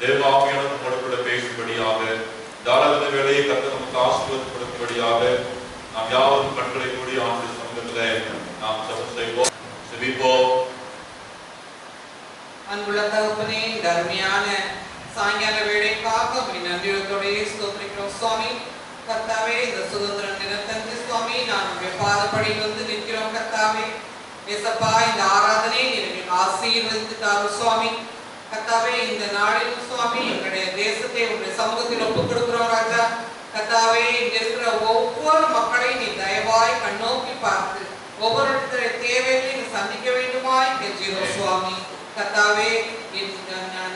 தேவாமியான நம்மோடு பேசும்படியாக தாராள வேலையை கர்த்தர் நமக்கு ஆசீர்வாதம் கொடுக்கும்படியாக நாம் யாவரும் கண்களை கூடி ஆண்டு சமூகத்தில் நாம் ஜெபம் செய்வோம். செபிப்போம். அன்புள்ள தகப்பனே, தர்மியான சாயங்கால வேளைக்காக நன்றியோடு ஸ்தோத்திரிக்கிறோம் சுவாமி. கர்த்தாவே, இந்த சுதந்திர தினத்தன்று சுவாமி நாங்கள் பாதப்படியில் வந்து நிற்கிறோம். கர்த்தாவே ஏசப்பா, இந்த ஆராதனை எங்களுக்கு ஆசீர்வதித்து தாரும் சுவாமி. கர்த்தாவே, இந்த நாளிலும் சுவாமி எங்களுடைய தேசத்தை உங்களுடைய சமூகத்தில் ஒப்புக் கொடுக்கிறோம் ராஜா. கர்த்தாவே, இங்க இருக்கிற ஒவ்வொரு மக்களையும் நீ தயவாய் கண்ணோக்கி பார்த்து ஒவ்வொருத்தருடைய தேவைகளை நீ சந்திக்க வேண்டுமாய் கெஞ்சுகிறோம் சுவாமி. கர்த்தாவே,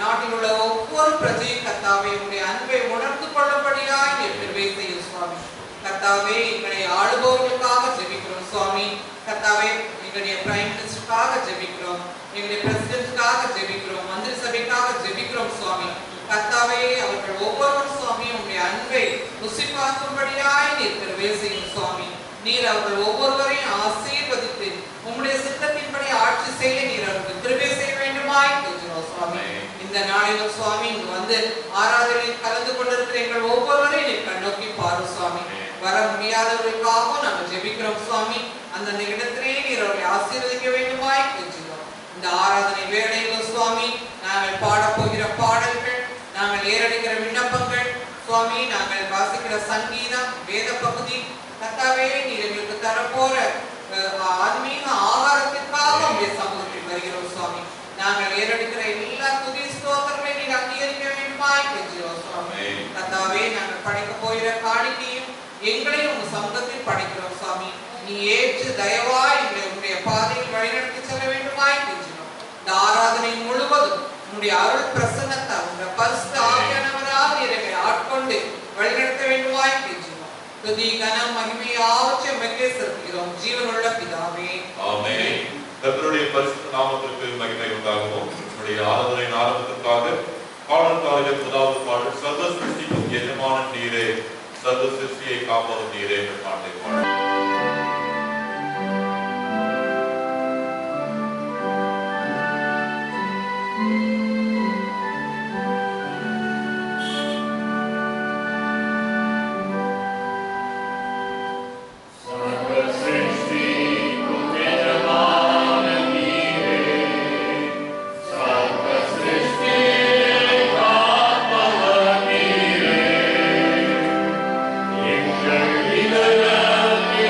நாட்டில் உள்ள ஒவ்வொரு பிரஜையும் கர்த்தாவே உங்களுடைய அன்பை உணர்ந்து கொள்ளபடியாய் நீ கிருபை செய்யும் சுவாமி. கர்த்தாவே, எங்களை ஆளுபவர்களுக்காக ஜெபிக்கிறோம் சுவாமி. கர்த்தாவே, எங்களுடைய பிரைம் மினிஸ்டருக்காக ஜெபிக்கிறோம், எங்களுடைய பிரசிடென்ட்டுக்காக ஜெபிக்கிறோம், மந்திரி சபைக்காக ஜெபிக்கிறோம் சுவாமி. கர்த்தாவே, அவர்கள் ஒவ்வொருவரும் சுவாமி உங்களுடைய அன்பை ருசி பார்க்கும்படியாய் நீர் கிருபை செய்யும் சுவாமி. நீர் அவர்கள் ஒவ்வொருவரையும் ஆசீர்வதித்து உம்முடைய சித்தத்தின்படி ஆட்சி செய்ய நீர் அவர்கள் கிருபை செய்ய வேண்டுமாய் கேட்கிறோம் சுவாமி. இந்த நாளிலும் சுவாமி இங்கு வந்து ஆராதனையில் கலந்து கொண்டிருக்கிற எங்கள் ஒவ்வொருவரையும் நீர் கண்ணோக்கி பாரு சுவாமி. வர முடியாதவர்களுக்காகவும் நாங்கள் ஜெபிக்கிறோம் சுவாமி. அந்த இடத்திலே நீர் அவர்களை ஆசீர்வதிக்க வேண்டுமாய் கேட்கிறோம். இந்த ஆராதனை வேளையிலும் சுவாமி நாங்கள் பாடப்போகிற பாடல்கள், நாங்கள் ஏறெடுக்கிற விண்ணப்பங்கள் சுவாமி, நாங்கள் வாசிக்கிற சங்கீதம், வேத பகுதி கர்த்தாவே நீர் எங்களுக்கு தரப்போற ஆன்மீக ஆகாரத்திற்காக உங்களுடைய சமூகத்தில் வருகிறோம் சுவாமி. நாங்கள் ஏறெடுக்கிற எல்லா துதி ஸ்தோத்திரங்களை நீர் அங்கீகரிக்க வேண்டுமாய் கெஞ்சுகிறோம் சுவாமி. கர்த்தாவே, நாங்கள் படைக்க போகிற காணிக்கையும் எங்களையும் உங்க சமூகத்தில் படைக்கிறோம் சுவாமி. நீ ஏற்று தயவாய் எங்களை உங்களுடைய பாதையில் வழிநடத்தி செல்ல வேண்டுமாய் கெஞ்சுகிறோம். இந்த ஆராதனை முழுவதும் உங்களுடைய அருள் பிரசன்னத்தால் உங்களுடைய பரிசுத்த ஆவியானவரால் எங்களை ஆட்கொண்டு வழிநடத்த வேண்டுமாய் கெஞ்சுகிறோம். துதி கனம் மகிமை யாவற்றையும் உமக்கே செலுத்துகிறோம் ஜீவனுள்ள பிதாவே, ஆமென். கர்த்தருடைய பரிசுத்த நாமத்திற்கு மகிமை உண்டாகவும். நம்முடைய ஆராதனை ஆரம்பத்திற்காக பாடல்காரர்கள் முதலாவது பாடல் சர்வ சிருஷ்டிக்கும் எஜமான நீரே, சர்வ சிருஷ்டியை காப்பதும் நீரே என்ற பாட்டை பாட Inter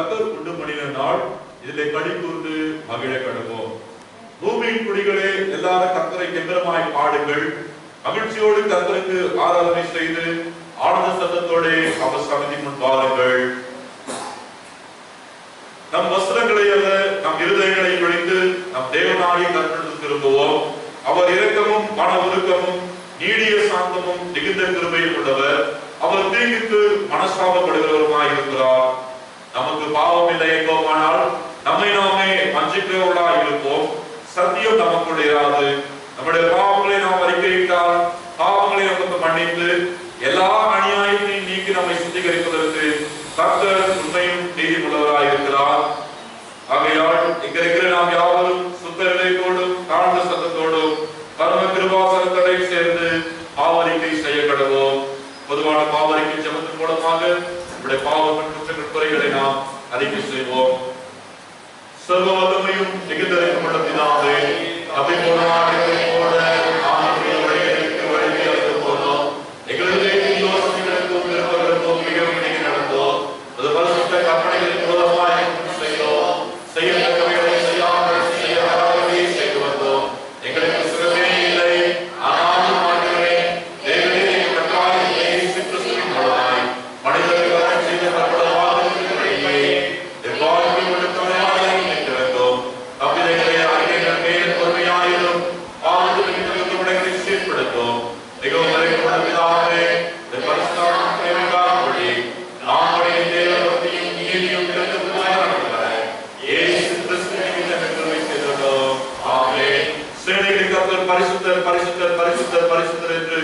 கர்த்தர் உண்டு பண்ணின நாள், இதிலே களி கூர்ந்து மகிழ கடவோம். பூமியின் குடிகளே, எல்லாரும் கர்த்தரை கெம்பீரமாய் பாடுங்கள். மகிழ்ச்சியோடு கர்த்தருக்கு ஆராதனை செய்து ஆனந்த சத்தத்தோட அவர் சன்னதி முன் வாருங்கள். நம் வஸ்திரங்களை அல்ல, நம் இருதயங்களை பிடித்து நம் தேவனாகிய கர்த்தரிடத்தில் திரும்புவோம். அவர் இரக்கமும் மன உருக்கமும் நீடிய சாந்தமும் மிகுந்த கிருபையும் உள்ளவர். அவர் தீங்குக்கு மனஸ்தாபப்படுகிறவருமாய் இருக்கிறார். நமக்கு பாவம் இல்லை என்போமானால் நம்மை நாமே வஞ்சிக்கிறவர்களாய் இருப்போம். சத்தியம் நமக்குள் இராது. நம்முடைய பாவங்களை நாம் அறிக்கையிட்டால் பாவங்களை நமக்கு மன்னித்து எல்லா அநியாயத்தையும் நீக்கி நம்மை சுத்திகரிப்பதற்கு கர்த்தர் உண்மையும் நீதியுள்ளவராய் இருக்கிறார். ஆகையால் இங்க இருக்கிற நாம் யாவரும் சுத்த இதயத்தோடும் தாழ்ந்த சத்தத்தோடும் பரம கிருபாசனத்தை சேர்ந்து பாவரிக்கை செய்ய கடவோம். பொதுவான பாவரிக்கை ஜெபத்தின் மூலமாக நம்முடைய பாவங்கள் குற்றங்கள் குறைகளை நாம் அறிக்கை செய்வோம். சர்வ வல்லமையும் மிகுந்தரையும் உள்ள பிதாவே, பரிசுத்தர் பரிசுத்தர் பரிசுத்தர் பரிசுத்தர் என்று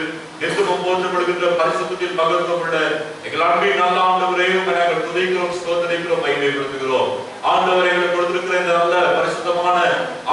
எங்கும் போற்றப்படுகின்ற பரிசுத்தத்தின் மகத்துவம் உள்ள எங்கள் அன்பின் நல்ல ஆண்டவரே, நாங்கள் துதிக்கிறோம், ஸ்தோத்திரிக்கிறோம், மகிமைப்படுத்துகிறோம். ஆண்டவரே, எங்களுக்கு கொடுத்திருக்கிற இந்த நல்ல பரிசுத்தமான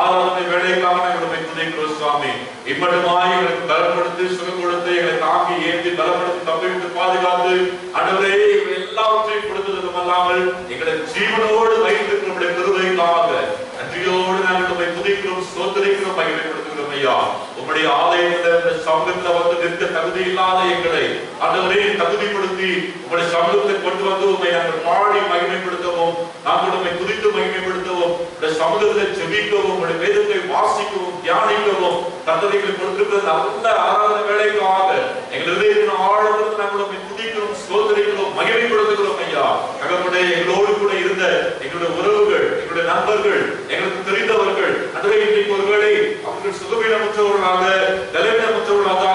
ஆராதனை வேலைக்காக நாங்கள் உம்மை துதிக்கிறோம் சுவாமி. இம்மட்டுமாய் எங்களுக்கு பலப்படுத்தி சுகம் கொடுத்து எங்களை தாங்கி ஏற்றி பலப்படுத்தி தப்பிவிட்டு பாதுகாத்து ஆண்டவரே எல்லாவற்றையும் கொடுத்ததும் அல்லாமல் எங்களை ஜீவனோடு வைத்திருக்கிற நம்முடைய கிருபைக்காக நன்றியோடு நாங்கள் உம்மை துதிக்கிறோம், ஸ்தோத்திரிக்கிறோம், மகிமைப்படுத்துகிறோம் ஐயா. உம்முடைய ஆலயத்தில் சமூகத்தில் வந்து நிற்க தகுதி இல்லாத எங்களை ஆண்டவரே தகுதிப்படுத்தி உம்முடைய சமூகத்தை கொண்டு வந்து உம்மை நாங்கள் பாடி மகிமைப்படுத்தவும், நாங்கள் உம்மை துதித்து மகிமைப்படுத்தவும், உம்முடைய சமூகத்தில் ஜெபிக்கவும், உம்முடைய வேதத்தை வாசிக்கவும், தியானிக்கவும் கர்த்தருக்கு கொடுத்திருக்கிற நல்ல ஆராதனை வேலைக்காக எங்கள் இதயத்தின் ஆழத்தில் நாங்கள் உம்மை துதிக்கிறோம், ஸ்தோத்திரிக்கிறோம், மகிமைப்படுத்துகிறோம் ஐயா. தகப்பனே, எங்களோடு கூட இருந்த எங்களுடைய உறவுகள், எங்களுடைய நண்பர்கள், எங்களுக்கு தெரிந்தவர்கள் அதுவே இன்றைக்கு ஒருவேளை அவர்கள் சுகவீனமற்றவர்களாக பலவீனமற்றவர்களாக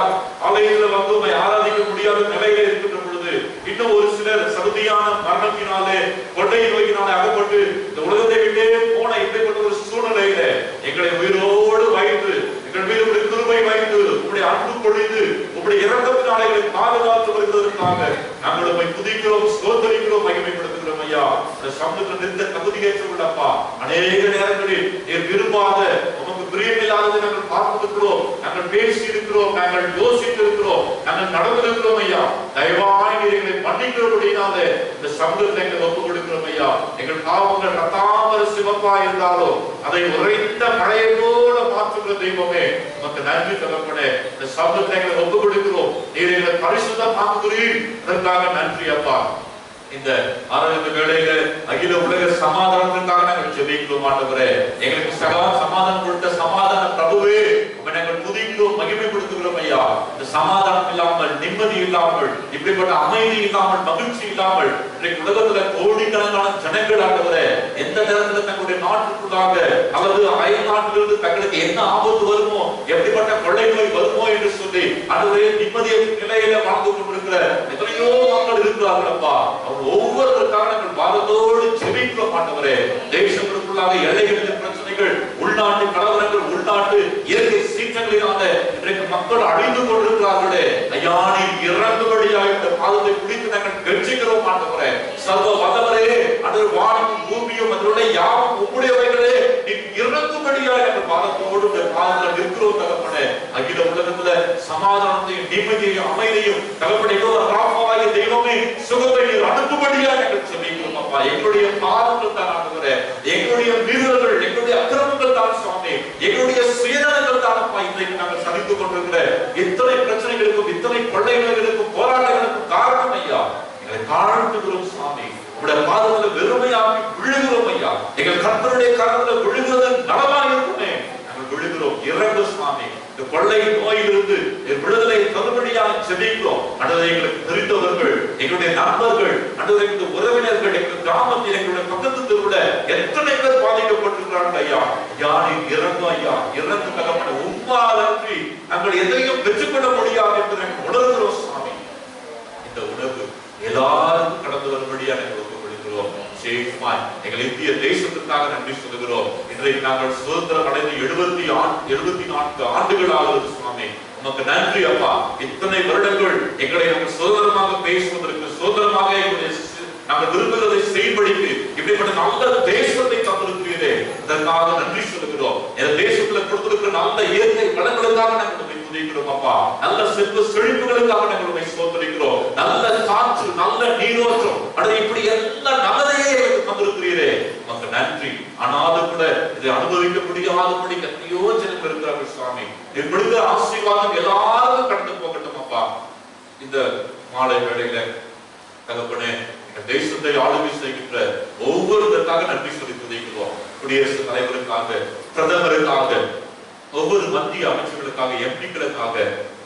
ஆலயத்தில் வந்து உம்மை ஆராதிக்க முடியாத நிலையில இருக்கின்ற பொழுது இன்னும் ஒரு சிலர் சடுதியான மரணத்தினாலே கொள்ளை நோயினாலே அகப்பட்டு இந்த உலகத்தை விட்டே போன இப்படிப்பட்ட ஒரு சூழ்நிலையில எங்களை உயிரோடு வைத்து எங்கள் மீது உடைய கிருபை வைத்து உடைய அன்பு பொழிந்து உடைய இரக்கத்தினாலே எங்களை பாதுகாத்து வருவதற்காக நாங்கள் உம்மை துதிக்கிறோம், ஸ்தோத்திரிக்கிறோம், மகிமைப்படுத்துகிறோம் ஐயா. இந்த சமூகத்தில் நின்ற தகுதியேற்றப்பட்டப்பா அநேக நேரங்களில் நீர் விரும்பாத உமக்கு பிரியமில்லாததை நாங்கள் பார்த்திருக்கிறோம், நாங்கள் பேசி இருக்கிறோம், நாங்கள் யோசித்து இருக்கிறோம், நாங்கள் நடந்திருக்கிறோம் ஐயா. தயவாய் நீர் எங்களை மன்னிக்கிறபடினாலே இந்த சமூகத்தை எங்களை ஒப்புக் கொடுக்கிறோம் ஐயா. எங்கள் பாவங்கள் ரத்தாமர சிவப்பா இருந்தாலும் அதை உறைந்த மழையை போல மாற்றுகிற தெய்வமே உமக்கு நன்றி தகப்பனே. இந்த சமூகத்தை எங்களை ஒப்புக் கொடுக்கிறோம், நீர் எங்களை பரிசுத்தமாக்குகிறீர், அதற்காக நன்றி அப்பா. இந்த ஆராதனை வேளையில அகில உலக சமாதானத்திற்காக நாங்கள் ஜெபிக்கிறோம் ஆண்டவரே. எங்களுக்கு சமாதானம் கொடுத்த சமாதான பிரபுவே உம்மை நாங்கள் துதிக்கிறோம், மகிமைப்படுத்துகிறோம் ஐயா. இந்த சமாதானம் இல்லாமல், நிம்மதி இல்லாமல், இப்படிப்பட்ட அமைதி இல்லாமல், மகிழ்ச்சி இல்லாமல் இன்றைக்கு உலகத்துல கோடிக்கணக்கான ஜனங்கள் ஆண்டவரே எந்த நேரத்துல தங்களுடைய நாட்டுக்குள்ளாக அல்லது அயல் நாட்டிலிருந்து தங்களுக்கு என்ன ஆபத்து வருமோ, எப்படிப்பட்ட கொள்ளை நோய் வருமோ என்று சொல்லி ஆண்டவரே நிம்மதிய நிலையில வாழ்ந்து கொண்டிருக்கிற எத்தனையோ மக்கள் இருக்கிறார்கள் அப்பா. ஒவ்வொருவருக்காக நாங்கள் பாரத்தோடு ஜெபிக்கிறோம் ஆண்டவரே. தேசங்களுக்குள்ளாக எல்லைகளின் பிரச்சனைகள், உள்நாட்டு கலவரங்கள், உள்நாட்டு இயற்கை சீற்றங்களினால இன்றைக்கு மக்கள் அழிந்து கொண்டிருக்கிறார்களே ஐயா, நீர் இறங்கும்படியாக இந்த பாதத்தை பிடித்து நாங்கள் கெஞ்சுகிறோம் ஆண்டவரே. சர்வ வல்லவரே, ஆண்டவர் வானமும் பூமியும் அதனுடைய யாவும் உம்முடையவைகளே, நீர் இறங்கும்படியாக நாங்கள் பாதத்தோடு இந்த பாதத்தில் இருக்கிறோம் தகப்பனே. அகில உலகத்துல சமாதானத்தையும் நிம்மதியையும் அமைதியும் தகப்பனே ராமாவாகிய தெய்வமே சுகத்தை நீர் அனுப்பும்படியாக நாங்கள் ஜெபிக்கிறோம் அப்பா. எங்களுடைய பாவங்கள் தான் ஆண்டவரே, எங்களுடைய மீறல்கள், எங்களுடைய அக்கிரமங்கள் தான் சுவாமி, எங்களுடைய சுயநலங்கள் தான் அப்பா. இன்றைக்கு நாங்கள் சந்தித்து கொண்டிருக்கிற இத்தனை பிரச்சனைகளுக்கும், இத்தனை கொள்ளைகளுக்கும், போராட்டங்களுக்கும் காரணம் ஐயா. எங்களை தாழ்த்துகிறோம் சுவாமி. உங்களுடைய பாதங்களை வெறுமையாக்கி கர்த்தருடைய கரத்துல விழுகிறது நலமா இருக்குமே. நாங்கள் விழுகிறோம். இறங்கு சுவாமி. இந்த கொள்ளை நோயிலிருந்து விடுதலை தரும்படியாக ஜெபிக்கிறோம். ஆண்டவரே, எங்களுக்கு தெரிந்தவர்கள், எங்களுடைய நண்பர்கள், ஆண்டவரே, இந்த உறவினர்கள், எங்கள் கிராமத்தில் எங்களுடைய பக்கத்து தெருவுல எத்தனை பேர் பாதிக்கப்பட்டிருக்கிறார்கள் ஐயா. யாரின் இறங்கும் ஐயா, இறந்து தகப்பன உண்மாலன்றி நாங்கள் எதையும் பெற்றுக்கொள்ள முடியாது என்று நாங்கள் உணர்கிறோம் சுவாமி. இந்த உணர்வு எல்லாருக்கும் கடந்து வரும்படியாக நாங்கள் ஒப்புக்கொள்கிறோம். எங்கள் இந்திய தேசத்திற்காக நன்றி சொல்லுகிறோம். இன்றைக்கு நாங்கள் சுதந்திரம் அடைந்து 74 ஆண்டுகள் ஆகிறது சுவாமி. உமக்கு நன்றி அப்பா. இத்தனை வருடங்கள் எங்களை நாங்கள் சுதந்திரமாக பேசுவதற்கு, சுதந்திரமாக நாங்கள் விரும்புவதை செய்யும்படிக்கு இப்படிப்பட்ட நல்ல தேசத்தை தந்திருக்கிறீரே, இதற்காக நன்றி சொல்லுகிறோம். இந்த தேசத்துல கொடுத்திருக்கிற நல்ல இயற்கை வளங்களுக்காக நாங்கள் உண்மை துதிக்கிறோம் அப்பா. நல்ல செல்வ செழிப்புகளுக்காக நாங்கள் உண்மை சோதரிக்கிறோம். நல்ல காற்று, நல்ல நீரோற்றம், அடுத்து இப்படி எல்லாம் நல்லதையே எங்களுக்கு தந்திருக்கிறீரே, உமக்கு நன்றி. ஆனாலும் கூட இதை அனுபவிக்க முடியாதபடி எத்தனையோ ஜனங்கள் இருக்கிறார்கள் சுவாமி. இப்பொழுது ஆசீர்வாதம் எல்லாருக்கும் கடந்து போகட்டும் அப்பா. இந்த மாலை வேளையில தகப்பனே, தேசத்தை ஆளுகை செய்கின்ற ஒவ்வொருவருக்காக நன்றி சொல்லி துதிக்கிறோம். குடியரசுத் தலைவருக்காக, பிரதமருக்காக, ஒவ்வொரு மத்திய அமைச்சர்களுக்காக, எம்பிக்களுக்காக,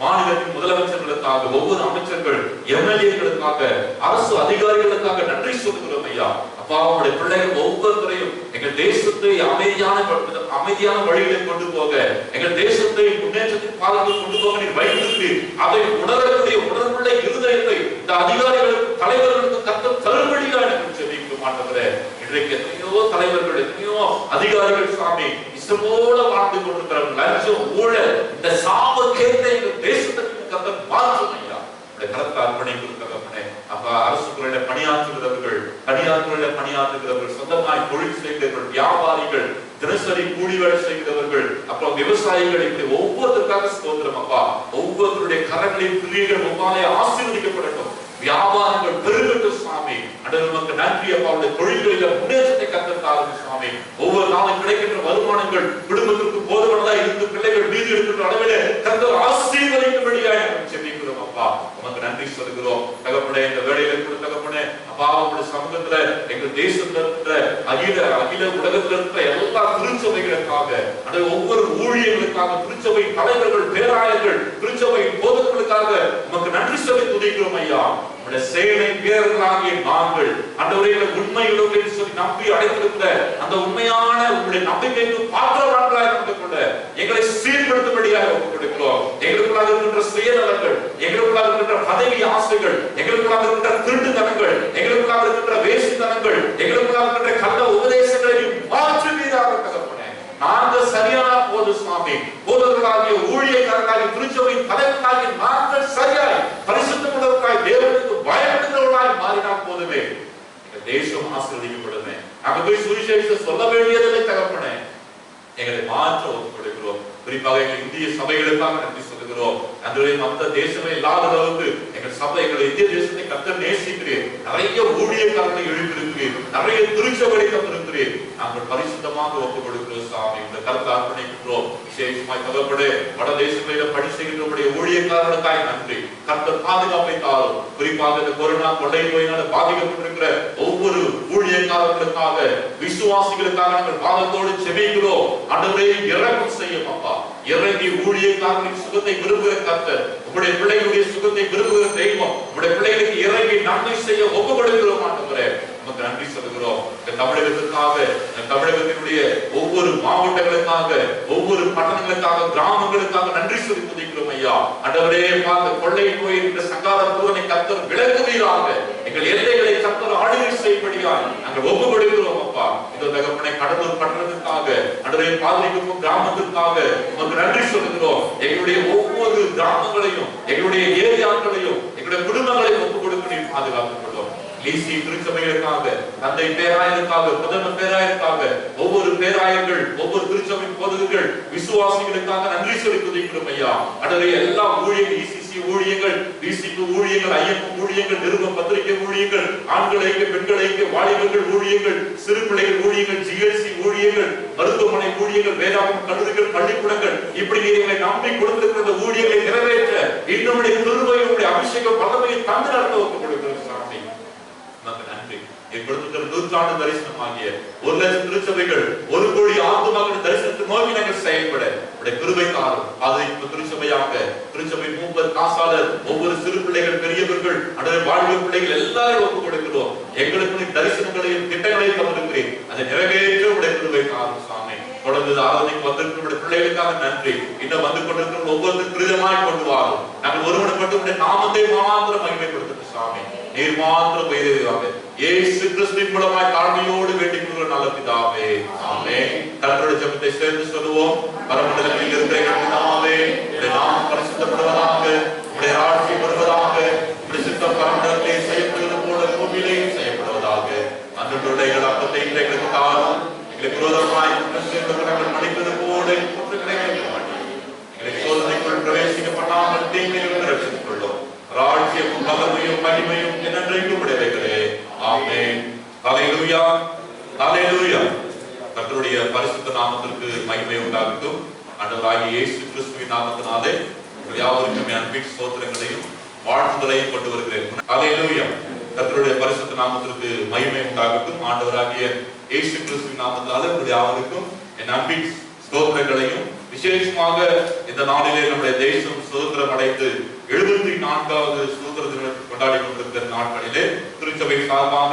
மாநிலத்தின் முதலமைச்சர்களுக்காக, ஒவ்வொரு அமைச்சர்கள், எம்எல்ஏக்களுக்காக, அரசு அதிகாரிகளுக்காக நன்றி சொல்கிறோம் ஐயா. அப்பா, அவருடைய பிள்ளைகள் ஒவ்வொருத்தரையும் எங்கள் தேசத்தை அமைதியான வழிகளை கொண்டு போக, எங்கள் தேசத்தை முன்னேற்றத்தின் பாதையில் கொண்டு போக நீர் வைத்திருக்கு. அதை உணரக்கூடிய உணர்வுள்ள இருதயத்தை இந்த அதிகாரிகளுக்கு, தலைவர்களுக்கு கர்த்தர் தரும்படியாக எனக்கு ஜெபிக்க மாட்டவரே. இன்றைக்கு எத்தனையோ தலைவர்கள், எத்தனையோ அதிகாரிகள் சுவாமி இசமோட வாழ்ந்து கொண்டிருக்கிறார்கள். லஞ்சம், ஊழல், இந்த சாபக்கேட்ட எங்கள் தேசத்துக்கு கர்த்தர் மாற்றும் ஐயா. கருத்து அர்ப்பணிப்பு தகப்பனே. அப்பா, அரசு துறையில பணியாற்றுகிறவர்கள், தனியார் பணியாற்றுகிறவர்கள், சொந்தமாய் தொழில் செய்கிறவர்கள், வியாபாரிகள், தினசரி கூலி வேலை செய்கிறவர்கள், அப்புறம் விவசாயிகள், இப்படி ஒவ்வொருத்தருக்காக ஸ்தோத்திரம் அப்பா. ஒவ்வொருத்தருடைய கரங்களின் கிரியைகள் உம்மாலே ஆசீர்வதிக்கப்படட்டும். வியாபாரங்கள் பெருகட்டும் சுவாமி. நமக்கு நன்றி அப்பா. அவருடைய தொழில்களில முன்னேற்றத்தை கத்தத்தார்கள் சுவாமி. ஒவ்வொரு நாளும் கிடைக்கின்ற வருமானங்கள் குடும்பத்திற்கு போதுமானதா இருந்து பிள்ளைகள் மீது இருக்கின்ற அளவிலே கர்த்தர் ஆசீர்வதிக்கும்படியாக ஜெபிக்கிறோம் அப்பா. உமக்கு நன்றி சொல்கிறோம் தகப்பனே. இந்த வேளையில கூட தகப்பனே அப்பா, உங்களுடைய சமூகத்துல எங்கள் தேசத்துல இருக்கிற அகில உலகத்துல இருக்கிற எல்லா திருச்சபைகளுக்காக, ஒவ்வொரு ஊழியர்களுக்காக, திருச்சபை தலைவர்கள், பேராயர்கள், திருச்சபை போதகர்களுக்காக உமக்கு நன்றி சொல்லி துதிக்கிறோம் ஐயா. சேனை வீரர்களாகிய நாங்கள் ஆண்டவரே, உண்மையுடன் சொல்லி நம்பி அடைந்திருக்கிற அந்த உண்மையான உங்களுடைய நம்பிக்கைக்கு பாத்திரவான்களாக இருந்து கொள்ள எங்களை சீர்படுத்தும்படியாக ஒப்புக்கொடுக்கிறோம். எங்களுக்குள்ளாக இருக்கின்ற சுயநலங்கள், எங்களுக்குள்ளாக இருக்கின்ற பதவி ஆசைகள், எங்களுக்குள்ளாக இருக்கின்ற திருட்டுத்தனங்கள், எங்களுக்குள்ளாக இருக்கின்ற வேசித்தனங்கள், எங்களுக்குள்ளாக இருக்கின்ற கள்ள உபதேசங்களை மாற்றுவீராக தகப்பனே. நாங்கள் சரியான போது சுவாமி, போதகர்களாகிய ஊழியக்காரர்களாகிய திருச்சபையின் தலைவர்களாகிய நாங்கள் சரியாய் பரிசுத்தமுள்ளவர்களாய் தேவனுக்கு பயப்படுகிறவர்களாய் மாறினால் போதுமே, எங்கள் தேசம் ஆசீர்வதிக்கப்படுமே. நாங்கள் போய் சுவிசேஷத்தை சொல்ல வேண்டியதில்லை தகப்பனே. எங்களை மாற்ற ஒப்புக்கொடுக்கிறோம். குறிப்பாக எங்கள் இந்திய சபைகளுக்காக நன்றி சொல்லுகிறோம். அன்றைய மற்ற தேசமே இல்லாத அளவுக்கு எங்கள் சபை, எங்கள் இந்திய தேசத்தை கர்த்தர் நேசிக்கிறேன். நிறைய ஊழியக்காரர்களை எழுப்பியிருக்கிறேன், நிறைய திருச்சபைகளை தந்திருக்கிறேன். நாங்கள் பரிசுத்தமாக ஒப்புக் கொடுக்கிறோம் சாமி. இந்த கருத்தை அர்ப்பணிக்கின்றோம். விசேஷமாய் தகப்பனே, வட தேசங்களில் பணி செய்கின்றவருடைய ஊழியக்காரர்களுக்காக நன்றி. கர்த்தர் பாதுகாப்பை தாரும். குறிப்பாக இந்த கொரோனா கொள்ளை நோயினால் பாதிக்கப்பட்டிருக்கிற ஒவ்வொரு ஊழியக்காரர்களுக்காக, விசுவாசிகளுக்காக நாங்கள் பாதத்தோடு செபிக்கிறோம். ஆண்டவரே, இரக்கம் செய்யும் அப்பா. இறங்கி ஊழியக்காரர்களின் சுகத்தை விரும்புகிற கர்த்தர், உங்களுடைய பிள்ளைகளுடைய சுகத்தை விரும்புகிற தெய்வம், உங்களுடைய பிள்ளைகளுக்கு இறங்கி நன்மை செய்ய ஒப்புக் கொடுக்கிறோம் ஆண்டவரே. நமக்கு நன்றி சொல்லுகிறோம். தமிழகத்திற்காக, தமிழகத்தினுடைய ஒவ்வொரு மாவட்டங்களுக்காக, ஒவ்வொரு பட்டணங்களுக்காக, கிராமங்களுக்காக நன்றி சொல்லி துதிக்கிறோம் ஐயா. ஆண்டவரே, பார்த்த கொள்ளை நோய் என்ற சங்கார தூதனை கர்த்தர் விலக்குவீராக. எங்கள் எல்லைகளை கர்த்தர் ஆளுகை செய்யும்படியாய் நாங்கள் ஒப்புக் கொடுக்கிறோம் அப்பா. இந்த தகப்பனை கடலூர் பட்டணத்திற்காக, ஆண்டவரே, பாதிக்கும் கிராமத்திற்காக நமக்கு நன்றி சொல்லுகிறோம். எங்களுடைய ஒவ்வொரு கிராமங்களையும், எங்களுடைய ஏரியாக்களையும், எங்களுடைய குடும்பங்களையும் ஒப்புக் கொடுக்க நீர் பாதுகாத்துக் கொள்ளும். ஈசி திருச்சபைகளுக்காக, தந்தை பேராயருக்காக, பிரதமர் பேராயருக்காக, ஒவ்வொரு பேராயர்கள், ஒவ்வொரு திருச்சபை போதகர்கள், விசுவாசிகளுக்காக நன்றி சொல்லி துதிக்கிறோம் ஐயா. அடுத்த எல்லா ஊழியர்கள், இசிசி ஊழியர்கள், டிசிக்கு ஊழியர்கள், ஐஎம் ஊழியர்கள், நிருப பத்திரிகை ஊழியர்கள், ஆண்கள் ஐக்கிய, பெண்கள் ஐக்கிய, வாலிபர்கள் ஊழியர்கள், சிறு பிள்ளைகள் ஊழியர்கள், ஜிஎல்சி ஊழியர்கள், மருத்துவமனை ஊழியர்கள், வேதாகம் கல்லூரிகள், பள்ளிக்கூடங்கள், இப்படி நீங்களை நம்பி கொடுத்திருக்கிற ஊழியர்களை நிறைவேற்ற இன்னும் கிருபை, அபிஷேகம், வல்லமையை தந்து நடத்த ஒப்புக் கொடுக்கிறோம் சாமி. நமக்கு நன்றி. கொடுத்திருக்கிற நூற்றாண்டு தரிசனமாகிய 1,00,000 திருச்சபைகள் 1 கோடி ஆத்துமாக்கள் தரிசனத்தை நோக்கி நாங்கள் செயல்பட உடைய கிருபைக்காரும் அதை திருச்சபையாக திருச்சபை மூப்பர் காசாளர் ஒவ்வொரு சிறு பிள்ளைகள் பெரியவர்கள் அடைய வாழ்வு பிள்ளைகள் எல்லாரும் ஒப்புக் கொடுக்கிறோம். எங்களுக்கு தரிசனங்களையும் திட்டங்களையும் தந்திருக்கிறேன். அதை நிறைவேற்ற உடைய கிருபைக்காரும் சாமி. தொடர்ந்து ஆராதனைக்கு வந்திருக்கிற பிள்ளைகளுக்காக நன்றி. இன்னும் வந்து கொண்டிருக்கிற ஒவ்வொருத்தரும் கிருதமாய் கொண்டு வாரும். நாங்கள் ஒருவனைப்பட்டு உடைய நாமத்தை மாத்திரம் மகிமைப்படுத்த சாமி. நீர் மாத்திரம் பெய்தீராக. இயேசு கிறிஸ்துவின் மூலமாய் தாழ்மையோடு வேண்டிக் கொள்கிற நல்ல பிதாவே, ஆமென். கர்த்தருடைய ஜெபத்தை சேர்ந்து சொல்லுவோம். பரமண்டலத்தில் இருக்கிற எங்கள் பிதாவே, உம்முடைய நாமம் பரிசுத்தப்படுவதாக, உம்முடைய ராஜ்யம் வருவதாக, உம்முடைய சித்தம் பரமண்டலத்திலே செய்யப்படுவது போல பூமியிலேயும் செய்யப்படுவதாக. அன்றைய எங்கள் அப்பத்தை எங்களுக்கு தாரும். எங்களுக்கு விரோதமாய் நாங்கள் மன்னிப்பது போல குற்றங்களை எங்களை சோதனைக்குள் பிரவேசிக்க பண்ணாமல் தீமையிலிருந்து ரட்சித்துக் கொள்ளும். ராஜ்யமும் பலமையும் மகிமையும் என்றென்றைக்கும் உடையவைகளே, ஆமென். ஹல்லேலூயா, ஹல்லேலூயா. கர்த்தருடைய பரிசுத்த நாமத்திற்கு மகிமை உண்டாகட்டும். ஆண்டவராகிய இயேசு கிறிஸ்துவின் நாமத்தினாலே யாவருக்கும் அன்பின் ஸ்தோத்திரங்களையும் வாழ்த்துதலையும் கொண்டு வருகிறேன். ஹல்லேலூயா. கர்த்தருடைய பரிசுத்த நாமத்திற்கு மகிமை உண்டாகட்டும். ஆண்டவராகிய இயேசு கிறிஸ்துவின் நாமத்தினாலே யாவருக்கும் என் அன்பின் ஸ்தோத்திரங்களையும் விசேஷமாக இந்த நாளிலே நம்முடைய தேசம் சுதந்திரம் அடைந்து 74வது சுதந்திர தினத்தை கொண்டாடி கொண்டிருக்கிற நாட்களிலே திருச்சபை சார்பாக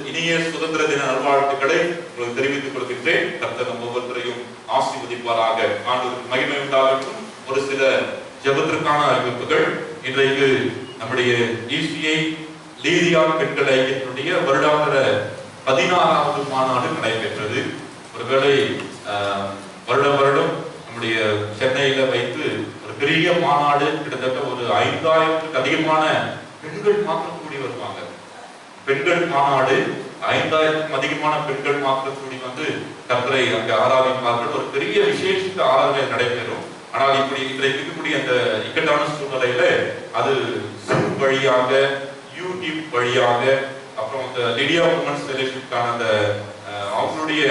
இனிய சுதந்திர தின நல்வாழ்த்துக்களை உங்களுக்கு தெரிவித்துக் கொள்கின்றேன். கர்த்தர் நம் ஒவ்வொருத்தரையும் ஆசீர்வதிப்பாராக. ஆண்டவருக்கு மகிமை உண்டாகட்டும். ஒரு சில ஜெபத்திற்கான அறிவிப்புகள். இன்றைக்கு நம்முடைய ECI லீதியா பெண்கள் ஐக்கியத்தினுடைய வருடாந்திர 16வது மாநாடு நடைபெற்றது. ஒருவேளை வருடம் நம்முடைய சென்னையில வைத்து ஒரு பெரிய மாநாடு, கிட்டத்தட்ட ஒரு 5000க்கு அதிகமான பெண்கள் மாத்திரம் கூடி வருவாங்க. பெண்கள் மாநாடு 5000க்கும் அதிகமான பெண்கள் மாத்திரம் கூடி வந்து கர்த்தரை அங்கே ஆராதிப்பார்கள். ஒரு பெரிய விசேஷ ஆராதனை நடைபெறும். ஆனால் இப்படி இன்றைக்கு இருக்கக்கூடிய அந்த இக்கட்டான சூழ்நிலையில அது Zoom வழியாக, யூடியூப் வழியாக, அப்புறம் அந்த லிடியா உமன்ஸ் ஃபெலோஷிப்கான அந்த அவங்களுடைய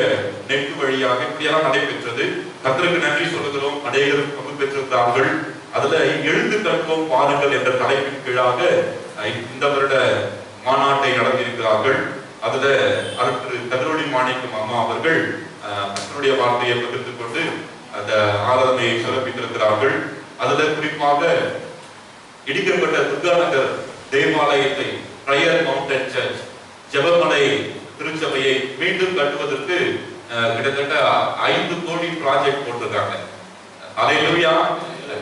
நெட் வழியாக இப்படியெல்லாம் நடைபெற்றது. கர்த்தருக்கு நன்றி சொல்லுகிறோம். அநேகரும் பங்கு பெற்றிருக்கிறார்கள். அதுல எழுந்து கற்போம் பாருங்கள் என்ற தலைப்பின் கீழாக இந்த வருட மாநாட்டை நடத்தியிருக்கிறார்கள். அதுல திரு கதிரொளி மாணிக்கம் அம்மா அவர்கள் கர்த்தருடைய வார்த்தையை பகிர்ந்து கொண்டு அந்த ஆராதனையை சிறப்பித்திருக்கிறார்கள். அதுல குறிப்பாக இடிக்கப்பட்ட துர்காநகர் தேவாலயத்தை, பிரயர் மவுண்டன் சர்ச், ஜெபமலை திருச்சபையை மீண்டும் கட்டுவதற்கு கிட்டத்தட்ட 5 கோடி ப்ராஜெக்ட் போட்டிருக்காங்க. ஹல்லேலூயா.